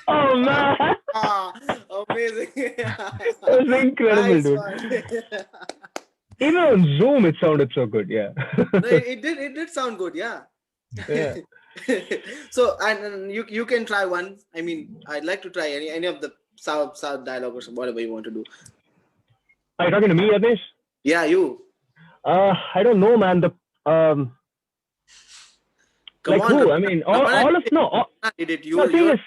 Oh man, Ah, amazing. that was incredible, Nice dude. one. Even on Zoom, it sounded so good. Yeah. No, it did sound good. Yeah. Yeah. So and you can try one. I mean, I'd like to try any of the South dialogue or whatever you want to do. Are you talking to me, Adnesh? Yeah, you. I don't know, man. The Come like on. who? I mean, all of no. Ramana did it. No, thing You're is,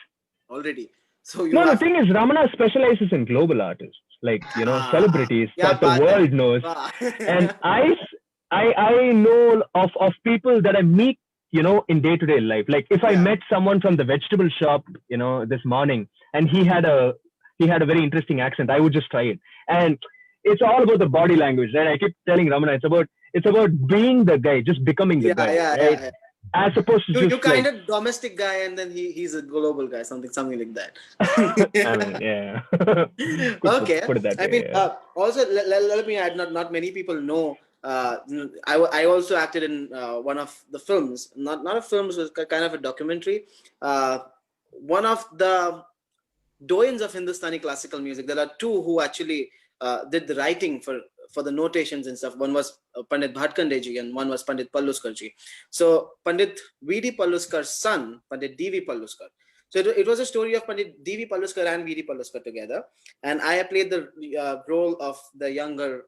already. So you no, the have thing is, Ramana specializes in global artists, like celebrities yeah, that the world knows. And I know of people that I meet, in day-to-day life. Like if I met someone from the vegetable shop, this morning, and he had a very interesting accent, I would just try it. And it's all about the body language, right? I keep telling Ramana, it's about being the guy, just becoming the guy, right? Yeah. As opposed to You kind of domestic guy and then he's a global guy, something like that. I mean, yeah. Okay. Put it that way. I mean, yeah. also let me add. Not many people know. I also acted in one of the films. Not a film, it was kind of a documentary. One of the doyens of Hindustani classical music. There are two who actually did the writing for the notations and stuff. One was Pandit Bhatkandeji and one was Pandit Palluskarji. So Pandit V.D. Palluskar's son, Pandit D.V. Palluskar. So it was a story of Pandit D.V. Palluskar and V.D. Palluskar together. And I played the role of the younger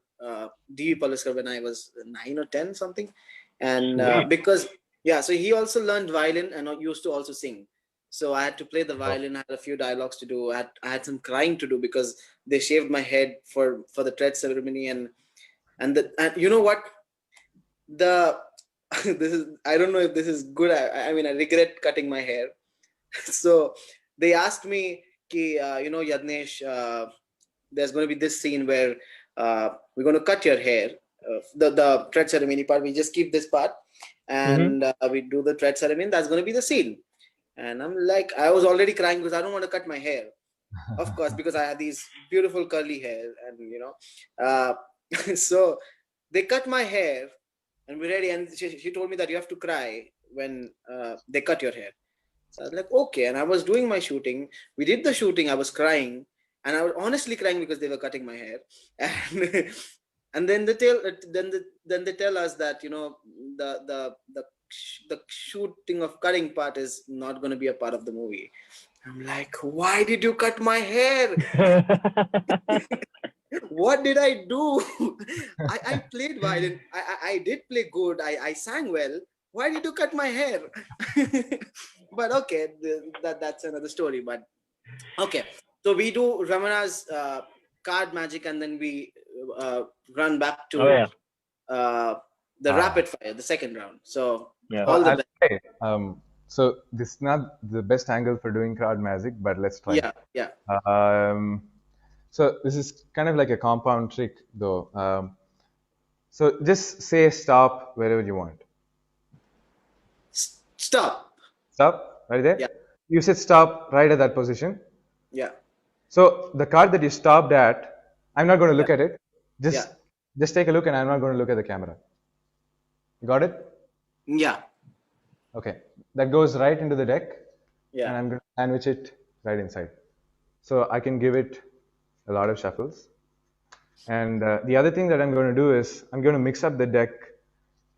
D.V. Palluskar when I was 9 or 10 something. And so he also learned violin and used to also sing. So I had to play the violin. I had a few dialogues to do. I had some crying to do because they shaved my head for the thread ceremony, and you know what? This is, I don't know if this is good. I mean, I regret cutting my hair. So they asked me, Yadnesh, there's going to be this scene where we're going to cut your hair. The thread ceremony part, we just keep this part, and we do the thread ceremony. That's going to be the scene. And I'm like, I was already crying because I don't want to cut my hair, of course, because I had these beautiful curly hair, and so they cut my hair, and we're ready. And she told me that you have to cry when they cut your hair. So I was like, okay. And I was doing my shooting. We did the shooting. I was crying, and I was honestly crying because they were cutting my hair. And then they tell us that the shooting of cutting part is not going to be a part of the movie. I'm like, why did you cut my hair? What did I do? I played violin. I did play good. I sang well. Why did you cut my hair? But okay, that's another story. But okay, so we do Ramana's card magic, and then we run back to the rapid fire, the second round. So all the best. So this is not the best angle for doing crowd magic, but let's try. Yeah. So this is kind of like a compound trick, though. So just say stop wherever you want. Stop. Stop right there. Yeah. You said stop right at that position. Yeah. So the card that you stopped at, I'm not going to look at it. Just take a look, and I'm not going to look at the camera. You got it? Yeah. Okay. That goes right into the deck. Yeah. And I'm going to sandwich it right inside. So I can give it a lot of shuffles. And the other thing that I'm going to do is I'm going to mix up the deck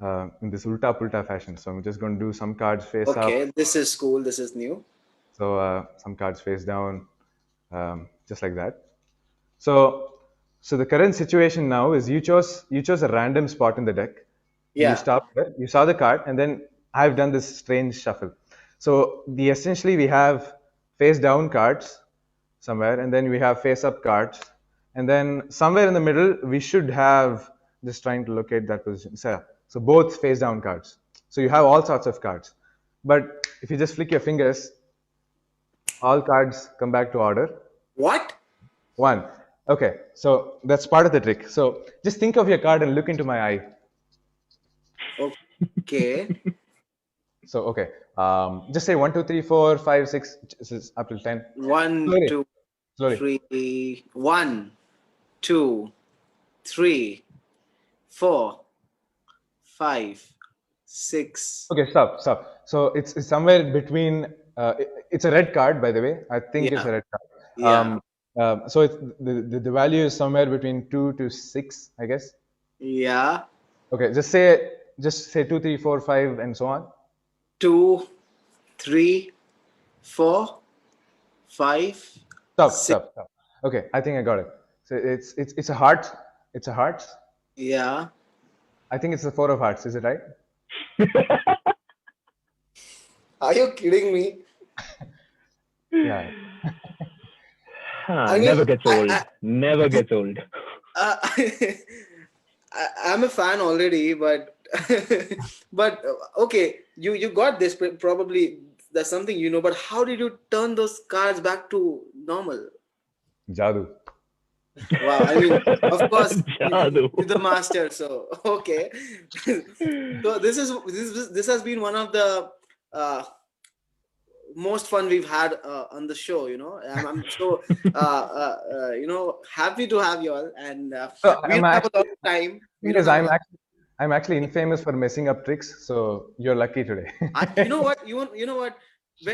in this ulta-pulta fashion. So I'm just going to do some cards face up. Okay, this is cool. This is new. So some cards face down, just like that. So the current situation now is you chose a random spot in the deck. Yeah. You stop there, you saw the card, and then I've done this strange shuffle. So essentially we have face down cards somewhere, and then we have face up cards, and then somewhere in the middle we should have, just trying to locate that position. So both face down cards. So you have all sorts of cards, but if you just flick your fingers, all cards come back to order. What? One. Okay, so that's part of the trick. So just think of your card and look into my eye. Okay. So okay, just say 1, 2, 3, 4, 5, 6. This is up till 10. 1, Slowly. 2, Slowly. 3. 1, 2, 3, 4, 5, 6. Okay, stop. So it's somewhere between. It's a red card, by the way. I think it's a red card. Yeah. So it's the value is somewhere between 2 to 6, I guess. Yeah. Okay, just say 2, 3, 4, 5, and so on. 2, 3, 4, 5. Stop. Okay, I think I got it. So it's a heart. It's a heart. Yeah. I think it's the 4 of hearts. Is it right? Are you kidding me? Yeah. I mean, never gets old. Never gets old. I'm a fan already, but but okay, you got this. Probably there's something you know, but how did you turn those cards back to normal? Jadoo. Wow, I mean, of course, Jadoo. you're the master. So okay, so this has been one of the most fun we've had on the show. I'm so happy to have you all, and we'll have a lot of time. Because I'm actually infamous for messing up tricks, so you're lucky today. You know what? You know what?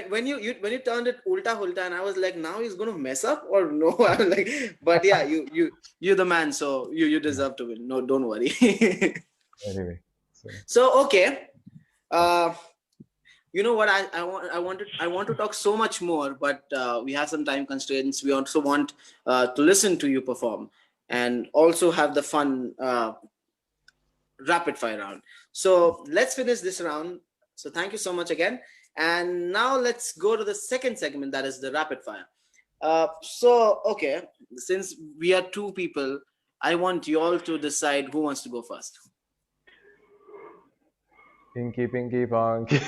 When you turned it ulta hulta, and I was like, now he's gonna mess up or no? I was like, but yeah, you're the man, so you deserve to win. No, don't worry. Anyway, so okay, you know what? I want to talk so much more, but we have some time constraints. We also want to listen to you perform, and also have the fun rapid fire round. So let's finish this round. So thank you so much again. And now let's go to the second segment, that is the rapid fire. So, okay, since we are 2 people, I want you all to decide who wants to go first. Pinky, ponky.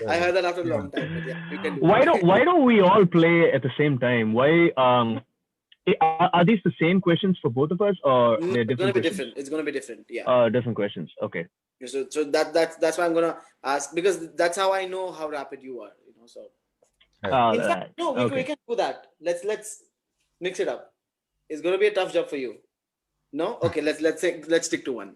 I heard that after a long time, but yeah, you can do Why don't we all play at the same time? Why are these the same questions for both of us, or they're It's gonna different be questions? different. It's gonna be different. Yeah. Different questions. Okay. So that's why I'm gonna ask, because that's how I know how rapid you are. So. In fact, no, we can do that. Let's mix it up. It's gonna be a tough job for you. No? Okay, let's stick to one.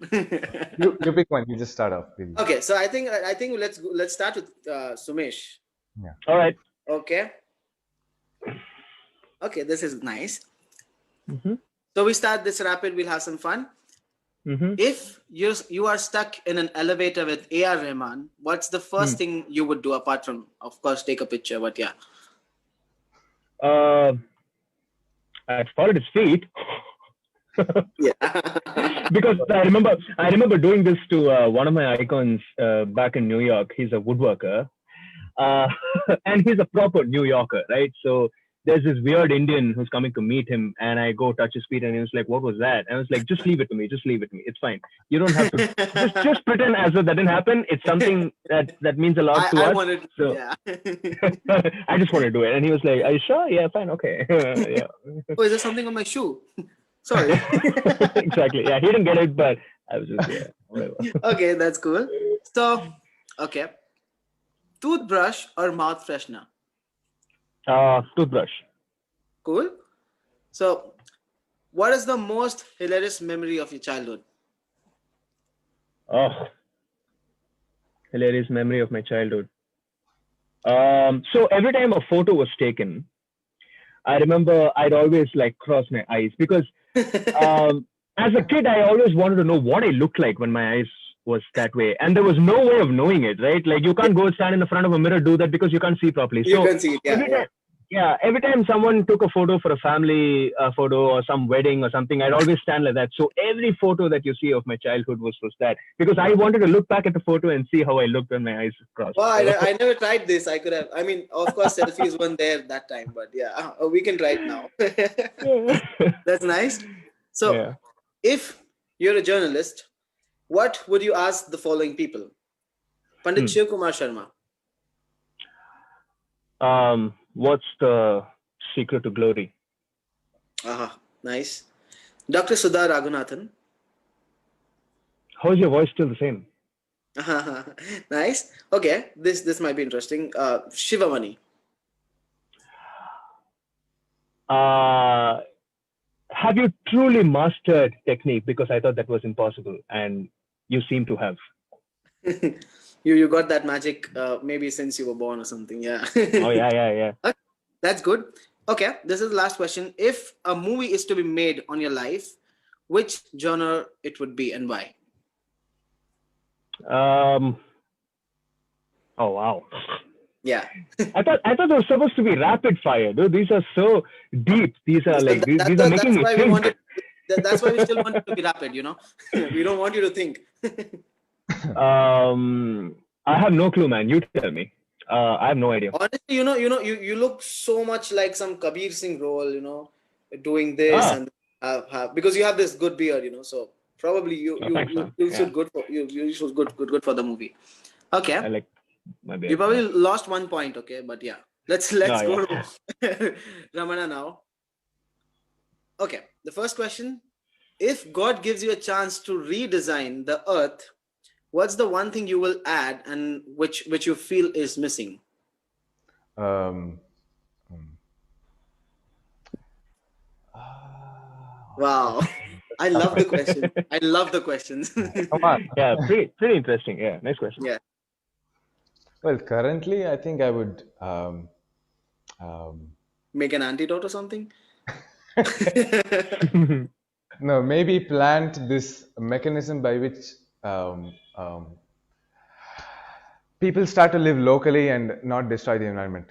you pick one. You just start off, please. Okay, so I think let's start with Sumesh. Yeah. All right. Okay. Okay, this is nice. Mm-hmm. So we start this rapid. We'll have some fun. Mm-hmm. If you are stuck in an elevator with A.R. Rahman, what's the first thing you would do, apart from, of course, take a picture? But yeah. I'd fall at his feet. Yeah. Because I remember doing this to one of my icons back in New York. He's a woodworker, and he's a proper New Yorker, right? So there's this weird Indian who's coming to meet him, and I go touch his feet, and he was like, "What was that?" And I was like, "Just leave it to me. Just leave it to me. It's fine. You don't have to. just pretend as though that didn't happen. It's something that means a lot to us." Yeah. I just want to do it, and he was like, "Are you sure? Yeah, fine, okay." Yeah. Oh, is there something on my shoe? Sorry. Exactly. Yeah, he didn't get it, but I was just whatever. Okay, that's cool. So, okay, toothbrush or mouth freshener? Toothbrush. Cool. So, what is the most hilarious memory of your childhood? Oh, hilarious memory of my childhood. So every time a photo was taken, I remember I'd always like cross my eyes, because as a kid, I always wanted to know what I looked like when my eyes was that way. And there was no way of knowing it, right? Like, you can't go stand in the front of a mirror, do that, because you can't see properly. You So can see it, yeah. Yeah, every time someone took a photo for a family photo or some wedding or something, I'd always stand like that. So every photo that you see of my childhood was that, because I wanted to look back at the photo and see how I looked when my eyes crossed. Wow, So, I never tried this. I could have. I mean, of course, selfies weren't there that time, but yeah, we can try it now. That's nice. So, yeah. if you're a journalist, what would you ask the following people? Pandit Shiv Kumar Sharma. What's the secret to glory? Aha, nice. Dr. Sudha Raghunathan. How's your voice still the same? Nice. Okay, this might be interesting. Shivamani. Have you truly mastered technique? Because I thought that was impossible, and you seem to have. You got that magic maybe since you were born or something. Yeah. Oh yeah. Okay, that's good. Okay, this is the last question. If a movie is to be made on your life, which genre it would be and why? Oh wow. Yeah. I thought it was supposed to be rapid fire, dude. These are so deep. These are like these are making me think. That's why we still want it to be rapid, you know. We don't want you to think. I have no clue, man. You tell me. I have no idea. Honestly, you look so much like some Kabir Singh role, doing this and because you have this good beard, so probably you should good for you should good for the movie. Okay. I like my beard. You probably lost 1 point, okay, but yeah. Let's go to Ramana now. Okay, the first question: if God gives you a chance to redesign the earth, what's the one thing you will add and which you feel is missing? Wow, I love the question. I love the questions. Come on. Yeah, pretty interesting. Yeah, nice question. Yeah. Well, currently, I think I would Make an antidote or something. no, maybe plant this mechanism by which people start to live locally and not destroy the environment.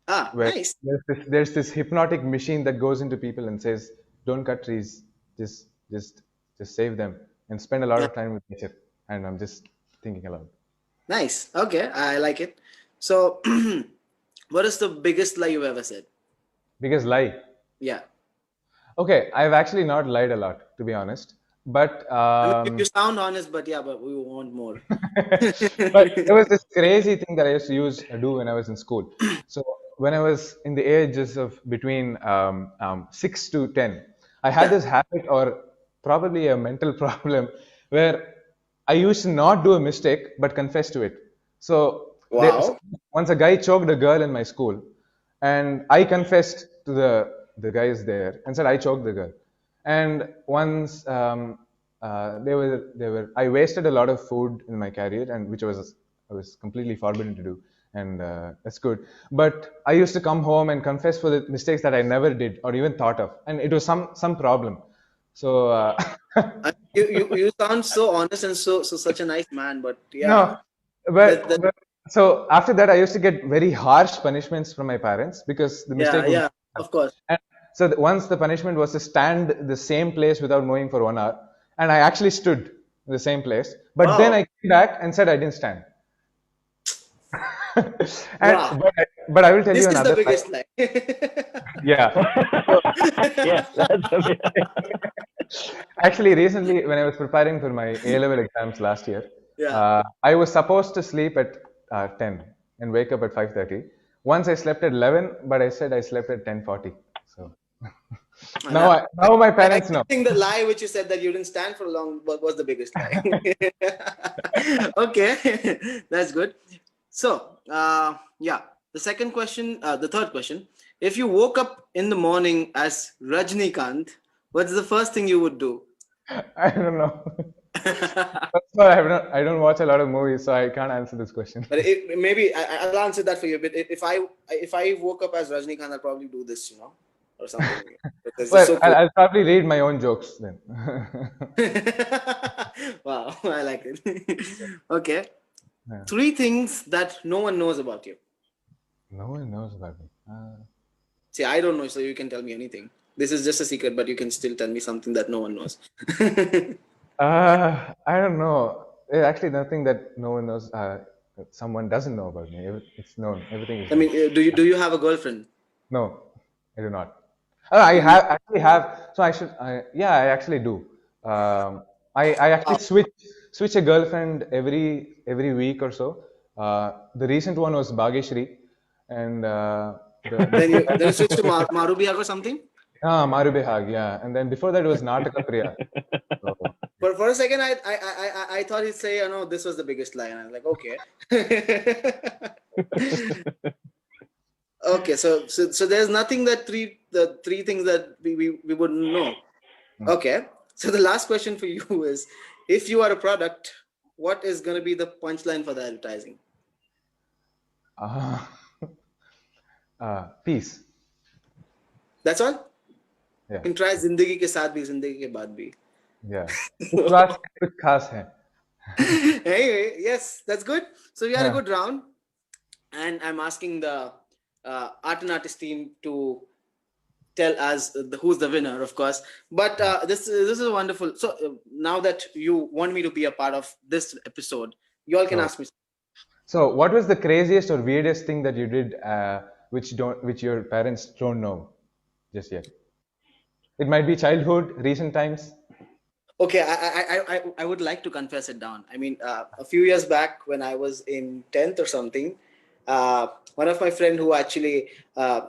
Nice. There's this hypnotic machine that goes into people and says, "Don't cut trees, just save them and spend a lot of time with nature." And I'm just thinking aloud. Nice. Okay, I like it. So, what is the biggest lie you've ever said? Biggest lie? Yeah. Okay, I've actually not lied a lot, to be honest. But I mean, you sound honest, but we want more. But there was this crazy thing that I used to do when I was in school. So when I was in the ages of between 6 to 10, I had this habit, or probably a mental problem, where I used to not do a mistake but confess to it. So once a guy choked a girl in my school, and I confessed to the guys there and said I choked the girl. And once I wasted a lot of food in my career, and which I was completely forbidden to do, and that's good. But I used to come home and confess for the mistakes that I never did or even thought of, and it was some problem. So you sound so honest and so such a nice man, but yeah. No, but so after that, I used to get very harsh punishments from my parents because the mistake. Yeah, of course. And so once the punishment was to stand the same place without moving for 1 hour, and I actually stood in the same place. But then I came back and said I didn't stand. But I will tell you another. This is the biggest lie. Yeah. Yeah, that's Actually, recently when I was preparing for my A-level exams last year, I was supposed to sleep at 10 and wake up at 5:30. Once I slept at 11, but I said I slept at 10:40. So now my parents know. I think the lie which you said that you didn't stand for long was the biggest lie. Okay, that's good. So the second question, the third question: if you woke up in the morning as Rajnikanth, what's the first thing you would do? I don't know. That's why I don't watch a lot of movies, so I can't answer this question. But maybe I'll answer that for you. But if I woke up as Rajnikanth, I'll probably do this, or something. Well, so cool. I'll probably read my own jokes then. Wow, I like it. Okay. Yeah. 3 things that no one knows about you. No one knows about me. See, I don't know, so you can tell me anything. This is just a secret, but you can still tell me something that no one knows. I don't know. Actually, nothing that no one knows. Someone doesn't know about me. It's known. Everything is I known. mean, do you have a girlfriend? No, I do not. Oh, I have actually have. So I should. Yeah, I actually do. I actually switch a girlfriend every week or so. The recent one was Bhageshri, and Then you switch to Maru Bihag or something? Maru Behag, yeah. And then before that was Nataka Priya. So, For a second, I thought he'd say, no, this was the biggest lie. And I was like, okay. Okay, so there's nothing that the three things that we wouldn't know. Okay, so the last question for you is, if you are a product, what is going to be the punchline for the advertising? Peace. That's all? Yeah. You can try zindagi ke saath bhi, zindagi ke baad bhi. Yeah. Kuch khas hai. Anyway, yes, that's good. So we had a good round, and I'm asking the art and artist team to tell us who's the winner, of course. But this is wonderful. So now that you want me to be a part of this episode, you all can ask me. So, what was the craziest or weirdest thing that you did, which your parents don't know just yet? It might be childhood, recent times. Okay, I would like to confess it down. I mean, a few years back when I was in 10th or something, one of my friend who actually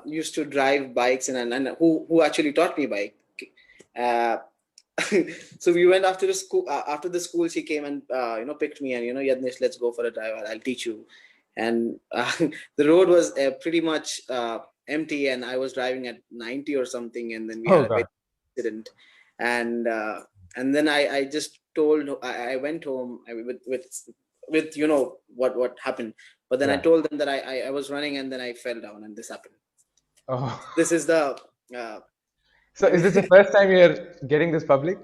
used to drive bikes and who actually taught me bike. So we went after the school. After the school, she came and picked me and Yadnesh, let's go for a drive. I'll teach you. And the road was pretty much empty, and I was driving at 90 or something, and then we had a big accident. And then I just told, I went home with what happened. But then I told them that I was running and then I fell down and this happened. Oh. This is the. So is this the first time you're getting this public?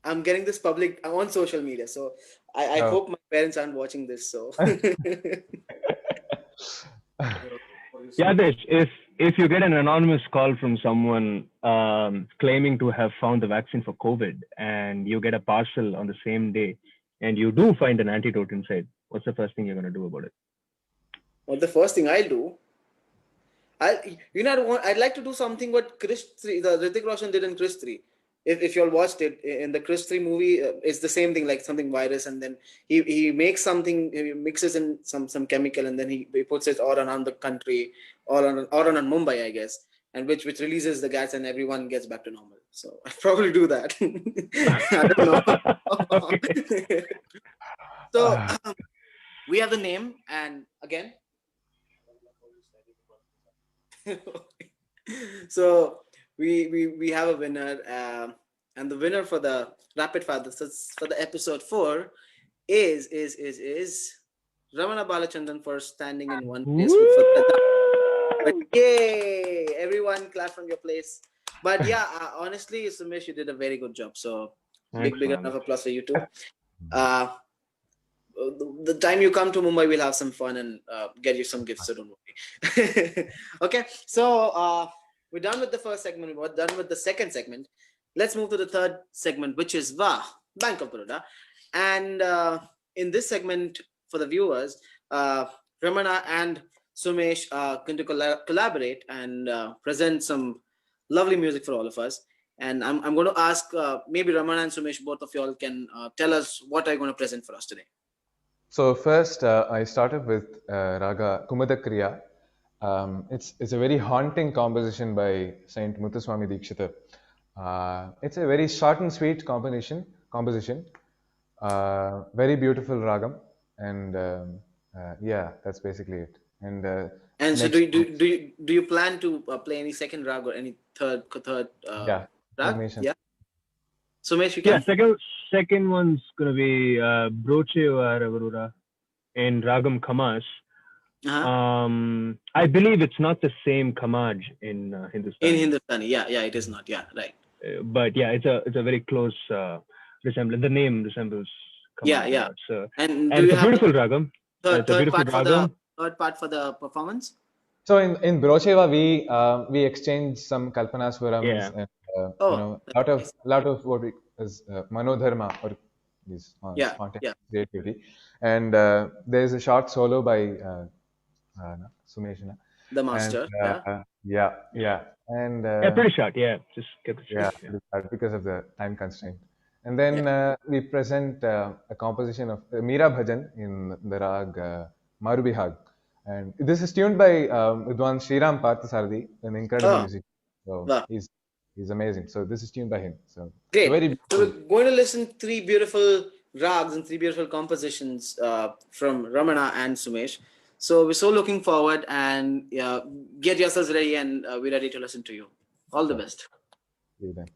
I'm getting this public on social media. So I hope my parents aren't watching this. So. Yadesh, if you get an anonymous call from someone claiming to have found the vaccine for COVID and you get a parcel on the same day and you do find an antidote inside, what's the first thing you're going to do about it? Well, the first thing I'll do, I'd like to do something what Chris 3, the Hrithik Roshan did in Chris 3. If you all watched it in the Chris 3 movie, it's the same thing, like something virus, and then he makes something, he mixes in some chemical, and then he puts it all around the country, all around Mumbai, I guess, and which releases the gas, and everyone gets back to normal. So I'll probably do that. I don't know. So we have the name, and again. So we have a winner, and the winner for the rapid fire for the episode 4 is Ramana Balachandran for standing in one place. But yay! Everyone clap from your place. But yeah, honestly, Sumesh, you did a very good job. So big enough applause for you too. The time you come to Mumbai, we'll have some fun and get you some gifts, so don't worry. Okay, so we're done with the first segment. We're done with the second segment. Let's move to the third segment, which is Waah, Bank of Baroda. And in this segment, for the viewers, Ramana and Sumesh are going to collaborate and present some lovely music for all of us. And I'm going to ask maybe Ramana and Sumesh, both of you all can tell us what are you going to present for us today. So first, I started with Raga Kumadakriya. It's a very haunting composition by Saint Muthuswami Dikshita. It's a very short and sweet composition. Very beautiful ragam, and yeah, that's basically it. And so do you plan to play any second rag or any third rag? Yeah. Sumesh, you can. Yeah, second one's gonna be Broche or Aurora in Ragam Kamas. I believe it's not the same Kamaj in Hindustani. In Hindustani, yeah, it is not. Yeah, right. But yeah, it's a very close resemblance. The name resembles Kamaj. Yeah. So, and it's a beautiful Ragam. Third part for the performance? So in Brocheva, we exchanged some Kalpanaswarams Yeah. and Oh, you know, nice. lot of what we is Manodharma or this Yeah, spontaneous yeah. creativity, and there's a short solo by Sumesh, The and master. Yeah. yeah, and Yeah, pretty short. Yeah, just kept it yeah, short. Yeah. because of the time constraint. And Yeah. then we present a composition of Meera Bhajan in the rag Marubihag. And this is tuned by Vidwan Sriram Parthasarathi, an incredible Oh, musician. So wow. he's amazing. So this is tuned by him. So it's a Great. very So beautiful. we're going to listen three beautiful rags and three beautiful compositions from Ramana and Sumesh. So we're so looking forward, and get yourselves ready, and we're ready to listen to you. All the best. See you then.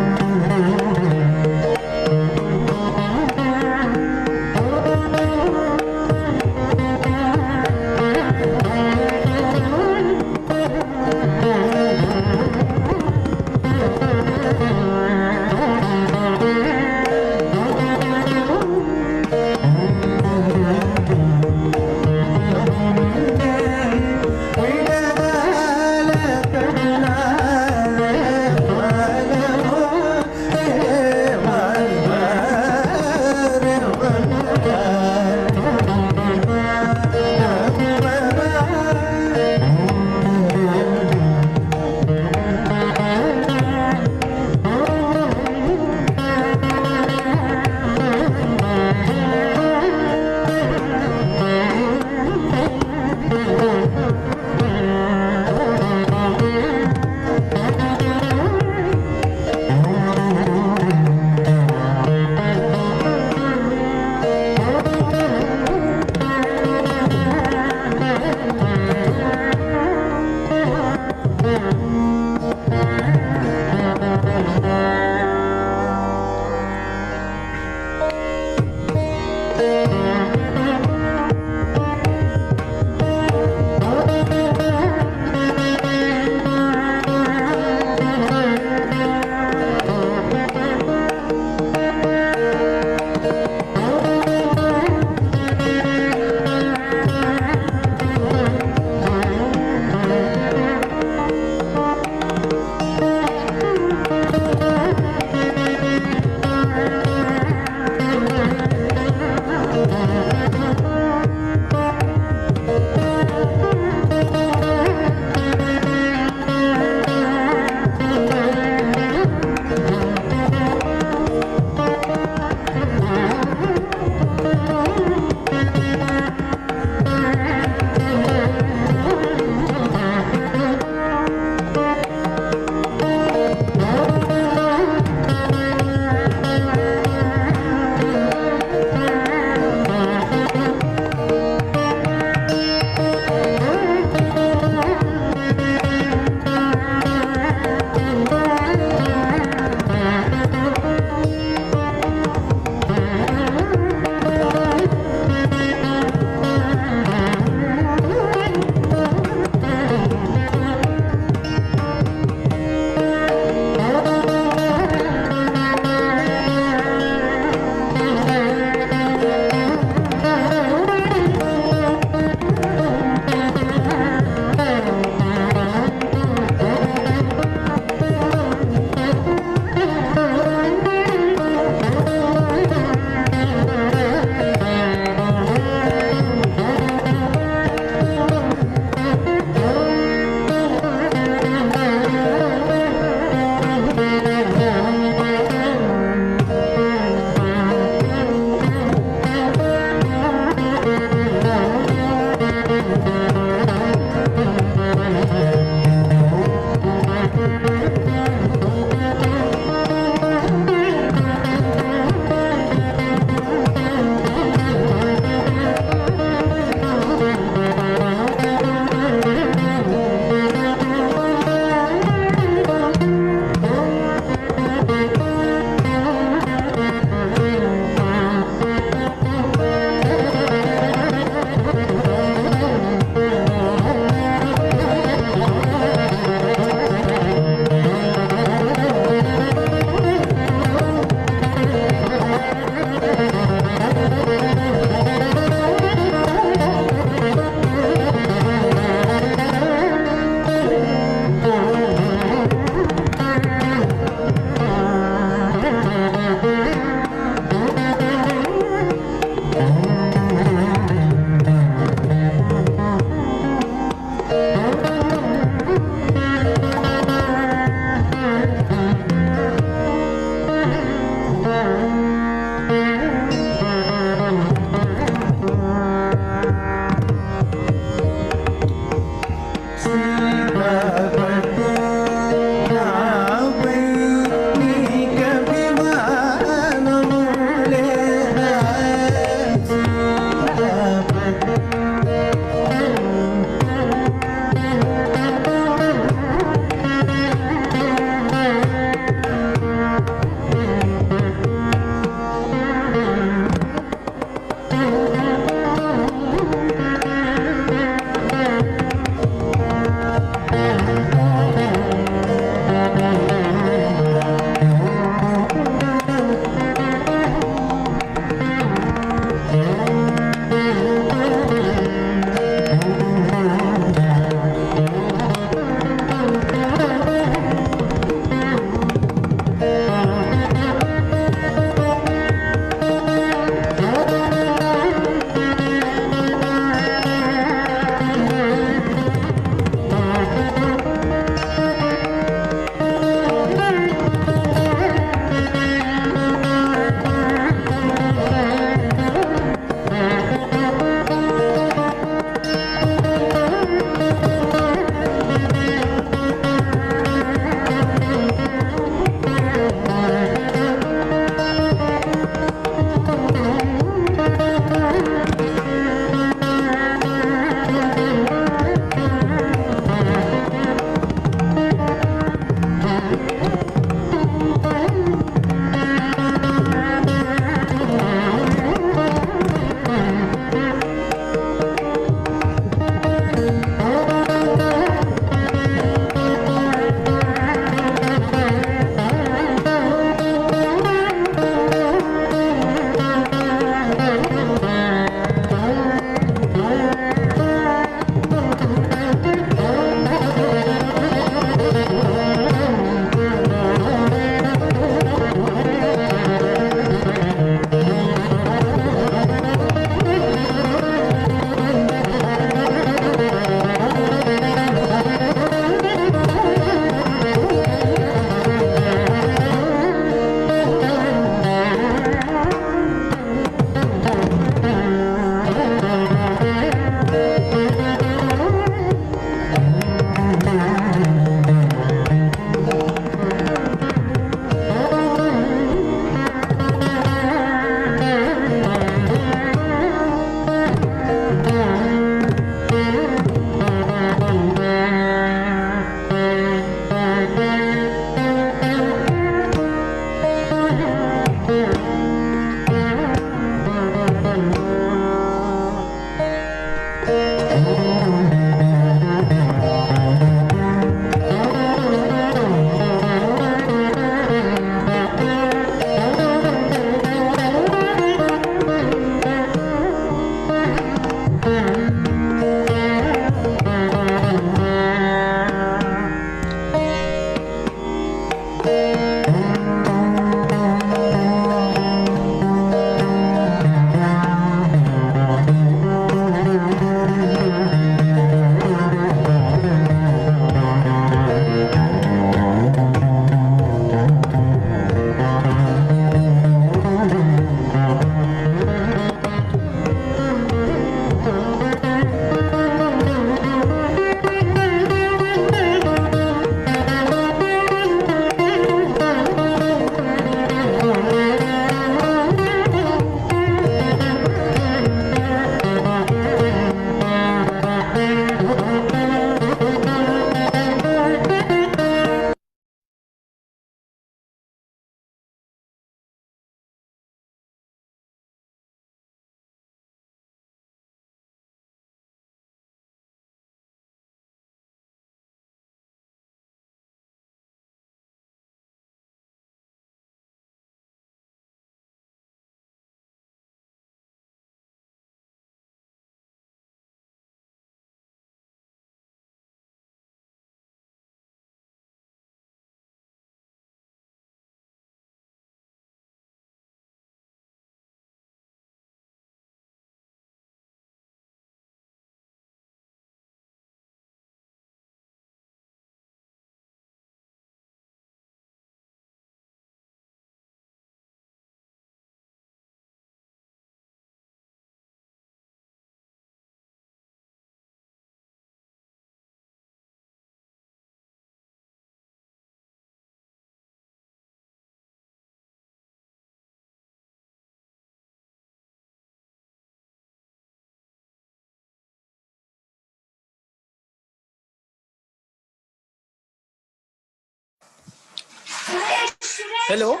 Hello.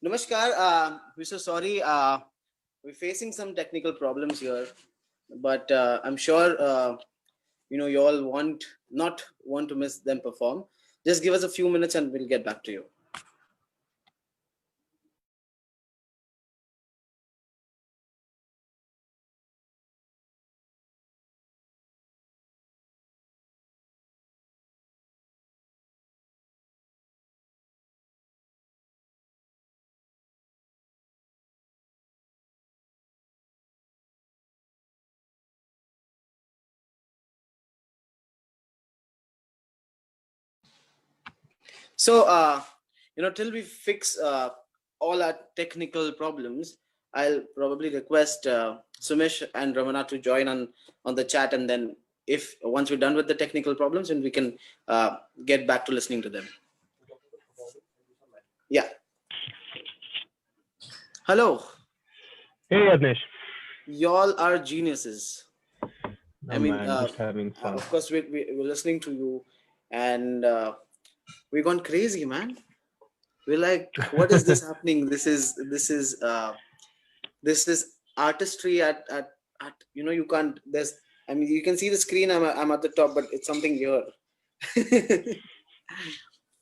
Namaskar. We're so sorry. We're facing some technical problems here, but I'm sure you all not want to miss them perform. Just give us a few minutes and we'll get back to you. So, till we fix all our technical problems, I'll probably request Sumesh and Ramana to join on the chat, and then if once we're done with the technical problems, then we can get back to listening to them. Yeah. Hello. Hey, Agnesh. Y'all are geniuses. I mean, just having fun. Of course, we're listening to you, and we've gone crazy, man. We're like, what is this happening? This is artistry at you can't. You can see the screen. I'm at the top, but it's something here.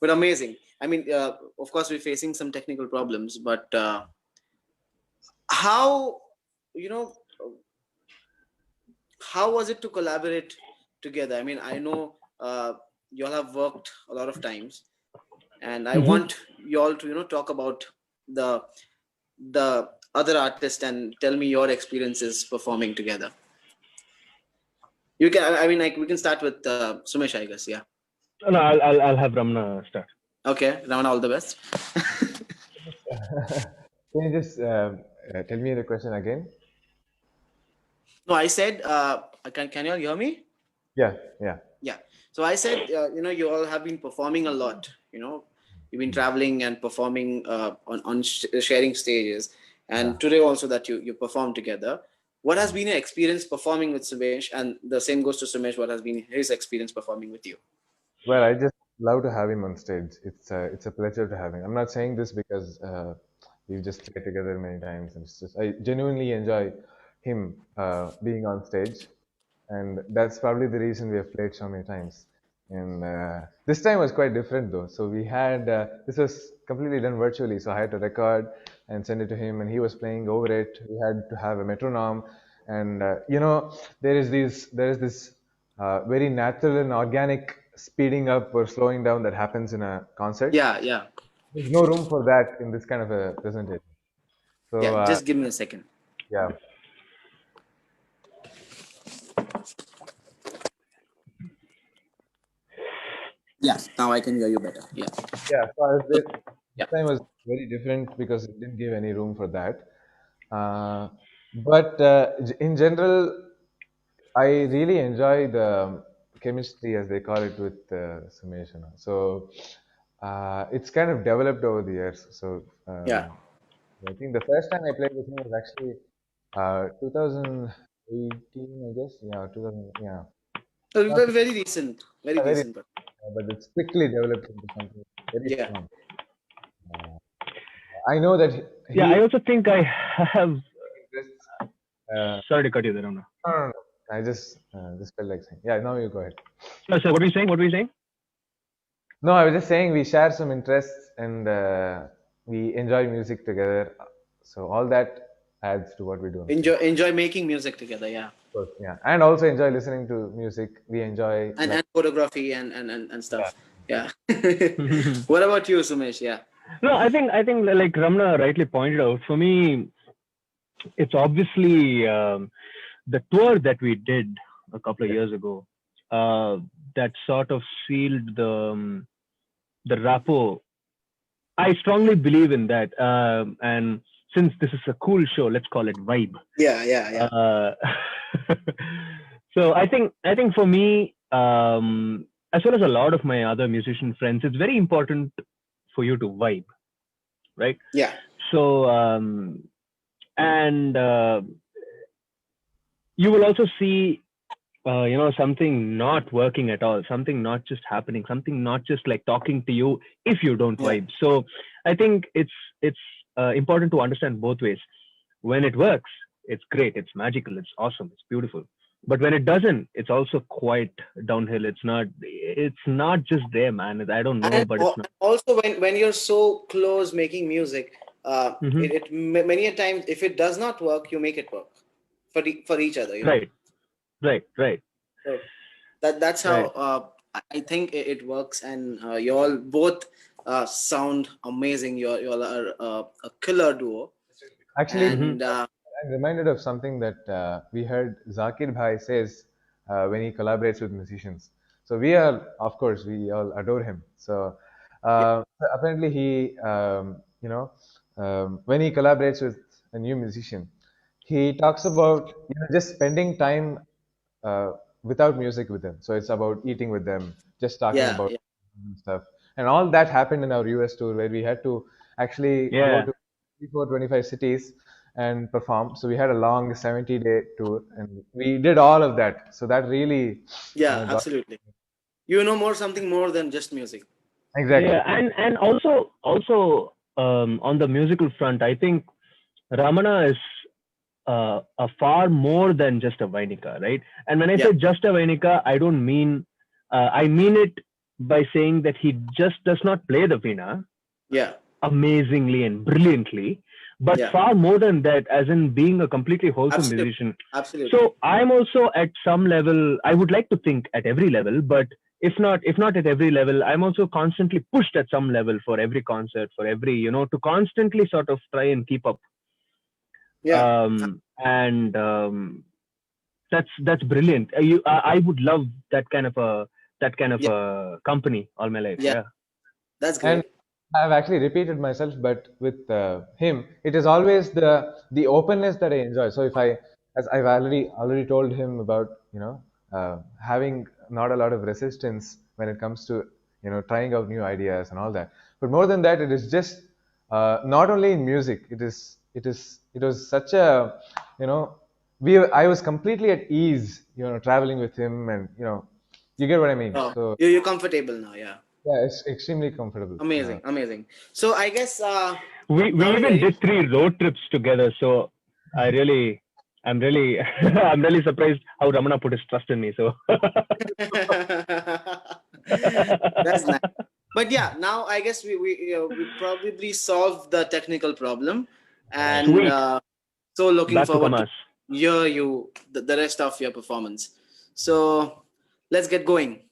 But amazing. I mean, of course, we're facing some technical problems, but how was it to collaborate together? I mean, I know you all have worked a lot of times, and I want you all to talk about the other artist and tell me your experiences performing together. You can. I mean, like, we can start with Sumesh, I guess. Yeah. No, I'll have Ramana start. Okay, Ramana, all the best. Can you just tell me the question again? No, I said, can you all hear me? Yeah. So I said, you all have been performing a lot. You've been traveling and performing on sharing stages, and today also that you perform together. What has been your experience performing with Sumesh? And the same goes to Sumesh. What has been his experience performing with you? Well, I just love to have him on stage. It's a pleasure to have him. I'm not saying this because we've just played together many times, and it's just I genuinely enjoy him being on stage, and that's probably the reason we have played so many times. And this time was quite different though. So we had this was completely done virtually. So I had to record and send it to him, and he was playing over it. We had to have a metronome, and there is this very natural and organic speeding up or slowing down that happens in a concert. Yeah. There's no room for that in this kind of a presentation. So Yeah, just give me a second. Yeah. Yeah, now I can hear you better. Yeah. So this time was very different because it didn't give any room for that. But in general, I really enjoy the chemistry, as they call it, with Sumesh. So it's kind of developed over the years. So I think the first time I played with him was actually 2018, I guess. Yeah, 2000. Yeah. Very recent. Very recent. But it's quickly developed into something very strong. I know that. I also think I have. Sorry to cut you there, Ramana. No. I just felt like saying. Yeah, now you go ahead. So what were you saying? No, I was just saying we share some interests and we enjoy music together. So all that adds to what we do. Enjoy making music together. Yeah. Of course, yeah, and also enjoy listening to music. We enjoy and photography and stuff. Yeah. What about you, Sumesh? Yeah. No, I think like Ramana rightly pointed out, for me, it's obviously the tour that we did a couple of years ago that sort of sealed the rapport. I strongly believe in that, and since this is a cool show, let's call it Vibe. Yeah. So I think for me, as well as a lot of my other musician friends, it's very important for you to vibe, right? Yeah. So and you will also see something not working at all, something not just happening, something not just like talking to you if you don't Yeah. vibe. So I think it's important to understand both ways. When it works, it's great, it's magical, it's awesome, it's beautiful. But when it doesn't, it's also quite downhill. It's not just there, man. I don't know, And but it's not. also when you're so close making music, Hmm. many a times if it does not work, you make it work for each other. Right, right, So that's how right. I think it works, and you all both sound amazing. You all are a killer duo, Actually, Hmm. and I'm reminded of something that we heard Zakir Bhai says when he collaborates with musicians. So we are, of course, we all adore him. So yeah, apparently when he collaborates with a new musician, he talks about just spending time uh, without music with them. So it's about eating with them, just talking yeah, about yeah, stuff, and all that happened in our US tour where we had to actually go Yeah. to 24, 25 cities and perform. So we had a long 70-day tour, and we did all of that. So that really, yeah, got absolutely. You know something more than just music. exactly. Yeah, and also on the musical front, I think Ramana is a far more than just a Vainika, right? And when I Yeah, say just a Vainika, I mean it by saying that he just does not play the Veena yeah, amazingly and brilliantly, but yeah, far more than that, as in being a completely wholesome absolutely, musician. absolutely. So I'm also at some level, I would like to think at every level, but if not at every level, I'm also constantly pushed at some level for every concert, for every, to constantly sort of try and keep up. Yeah, And that's brilliant. I would love that kind of yeah, a company all my life. yeah. Yeah. That's And great. I've actually repeated myself, but with him, it is always the openness that I enjoy. So if I, as I've already told him about, having not a lot of resistance when it comes to trying out new ideas and all that. But more than that, it is just not only in music. It was such a you know I was completely at ease, traveling with him, and you get what I mean. Oh, So you're comfortable now. Yeah, yeah, it's extremely comfortable. amazing, amazing. So I guess We now we're even ready. did 3 road trips together. So I'm really, I'm really surprised how Ramana put his trust in me. So That's nice. But yeah, now I guess we probably solved the technical problem, Right. and sweet. so looking Back to forward to Kamas. hear you the rest of your performance. So let's get going.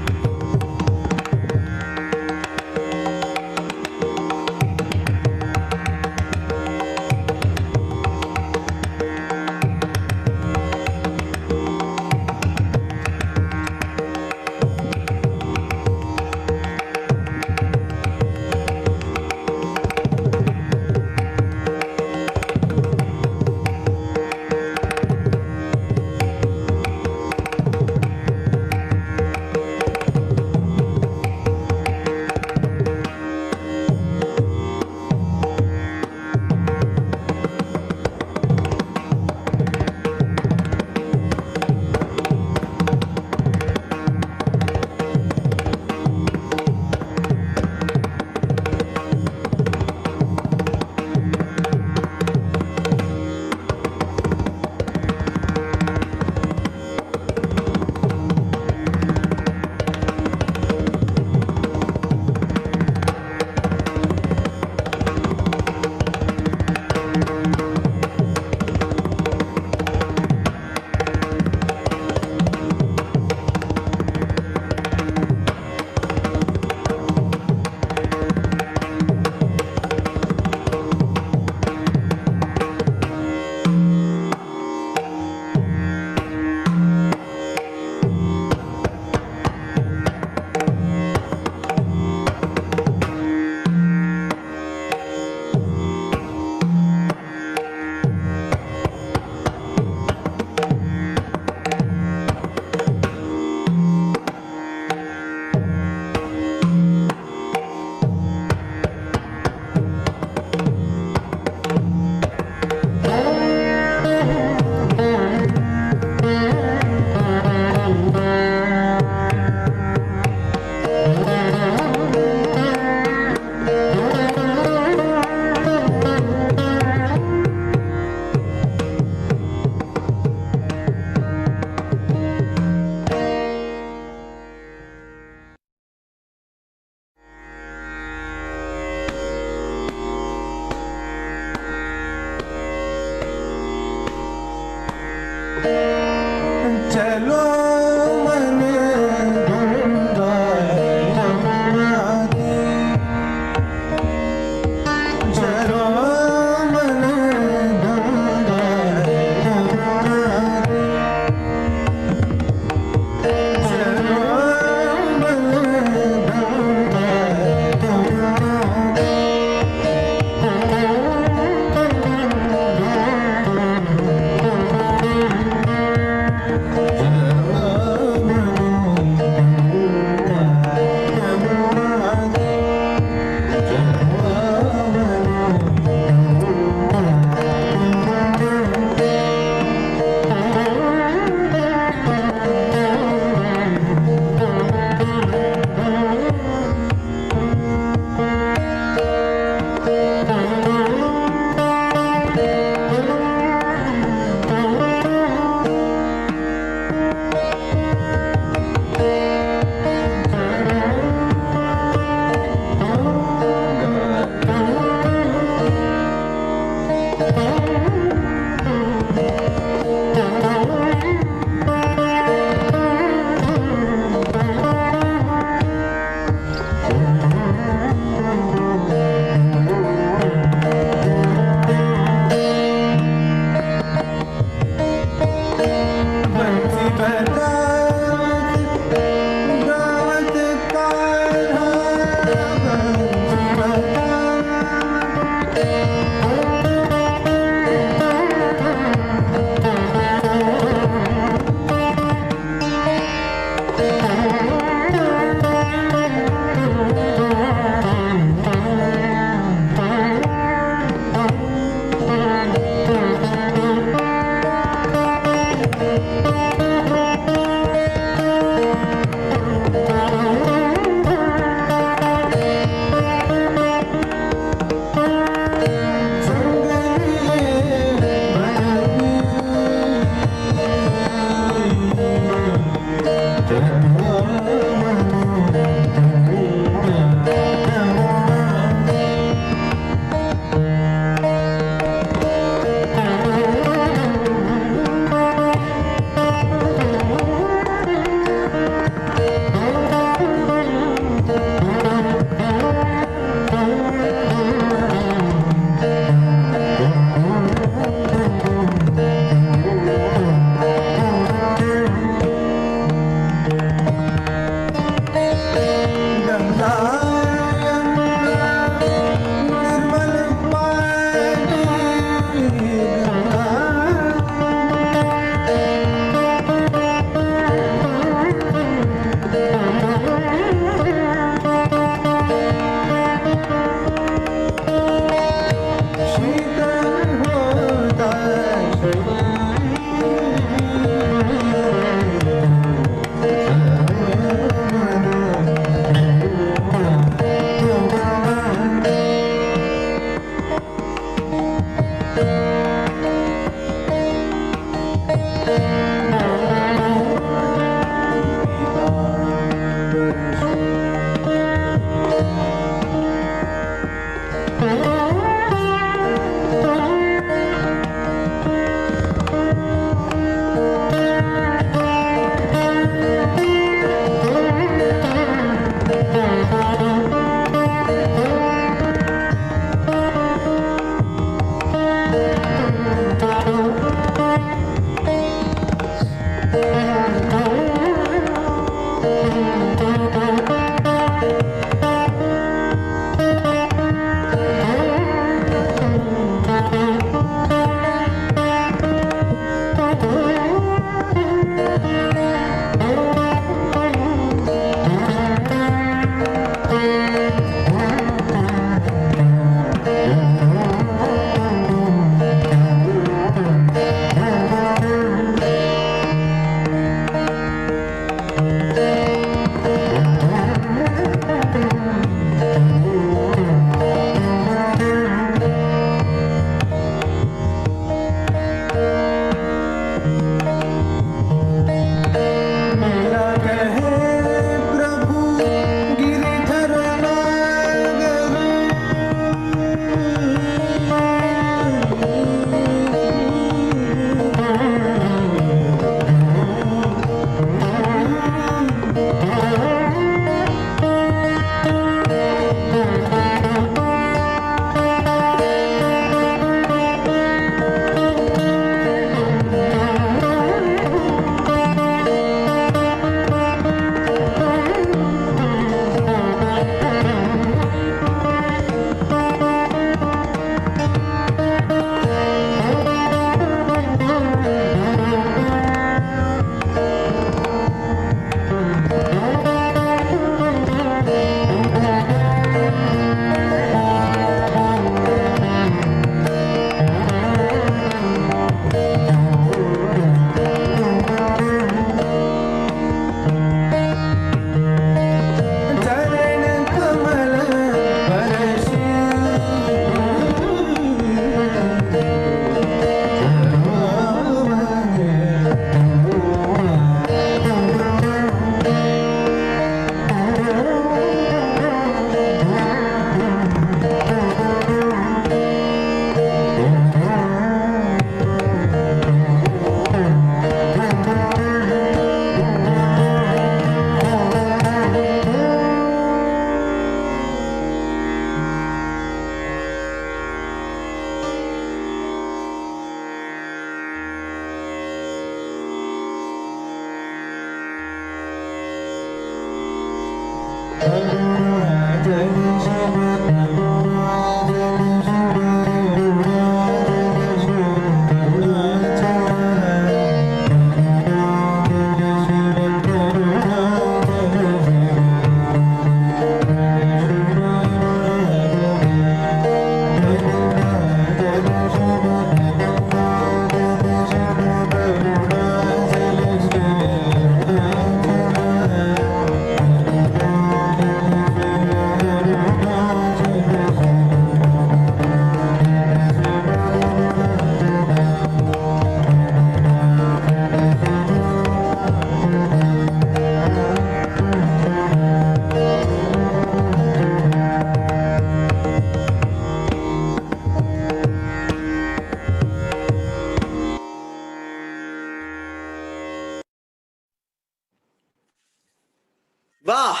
Waah,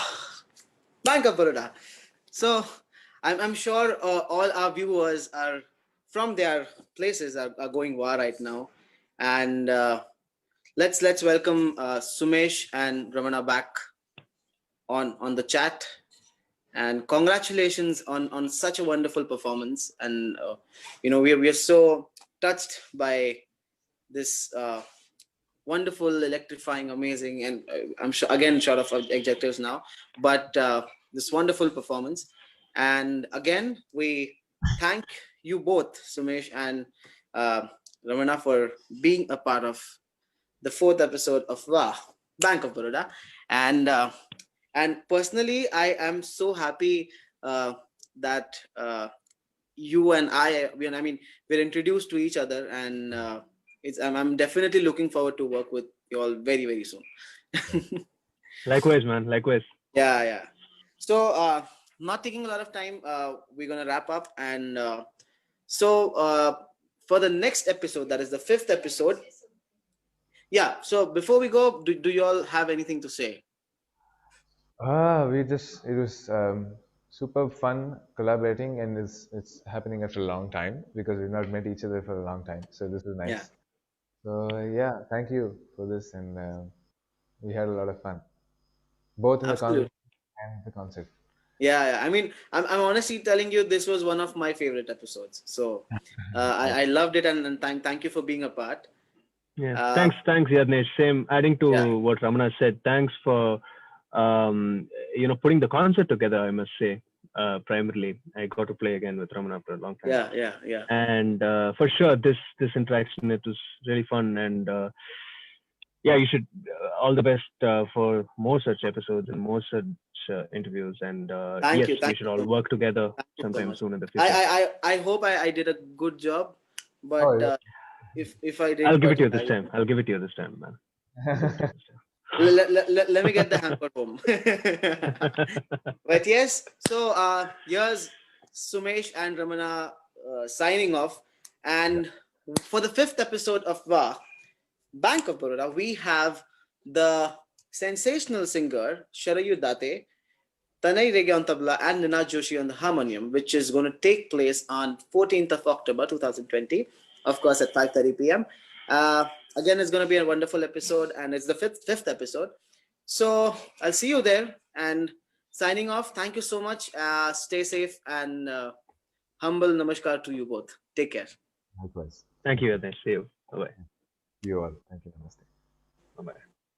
Bank of Baroda. So I'm sure all our viewers are from their places are going Waah right now, and let's welcome Sumesh and Ramana back on the chat, and congratulations on such a wonderful performance. And we are so touched by this wonderful, electrifying, amazing, and I'm sure again short of adjectives now, but this wonderful performance. And again, we thank you both, Sumesh and uh, Ramana, for being a part of the fourth episode of Waah, Bank of Baroda. And personally, I am so happy that you and I mean, we're introduced to each other, and I'm definitely looking forward to work with you all very, very soon. Likewise, man. Likewise. Yeah. So, not taking a lot of time, we're gonna wrap up, and for the next episode, that is the fifth episode. Yeah. So before we go, do you all have anything to say? It was super fun collaborating, and it's happening after a long time because we've not met each other for a long time. So this is nice. Yeah. So yeah, thank you for this, and we had a lot of fun, both in the Absolutely. and the concert. Yeah. I mean, I'm honestly telling you, this was one of my favorite episodes. So I loved it, and thank you for being a part. Yeah. Uh, Thanks, Yadnesh. Same. Adding to yeah, what Ramana said, thanks for putting the concert together. I must say, primarily, I got to play again with Ramana for a long time, yeah. and for sure, this interaction, it was really fun, and yeah, you should all the best for more such episodes and more such interviews, and yes, we Thank should you all so much. work together Thank you so sometime much. soon in the future. I hope I did a good job, Oh, but yeah. if I I'll didn't, give it but to you yeah, this time. I'll give it to you this time, man. I'll give it to you this time. let me get the hamper home. But yes, so here's Sumesh and Ramana signing off. And for the fifth episode of Waah, Bank of Baroda, we have the sensational singer Sharayu Date, Tanay Rege on tabla, and Neeraj Joshi on the harmonium, which is going to take place on 14th of October 2020, of course at 5:30 p.m. Again, it's going to be a wonderful episode, and it's the fifth episode. So I'll see you there. And signing off. Thank you so much. Stay safe, and humble namaskar to you both. Take care. Likewise. Thank you, Yadnesh. See you. Bye bye. You all. Thank you. Namaste. Bye bye.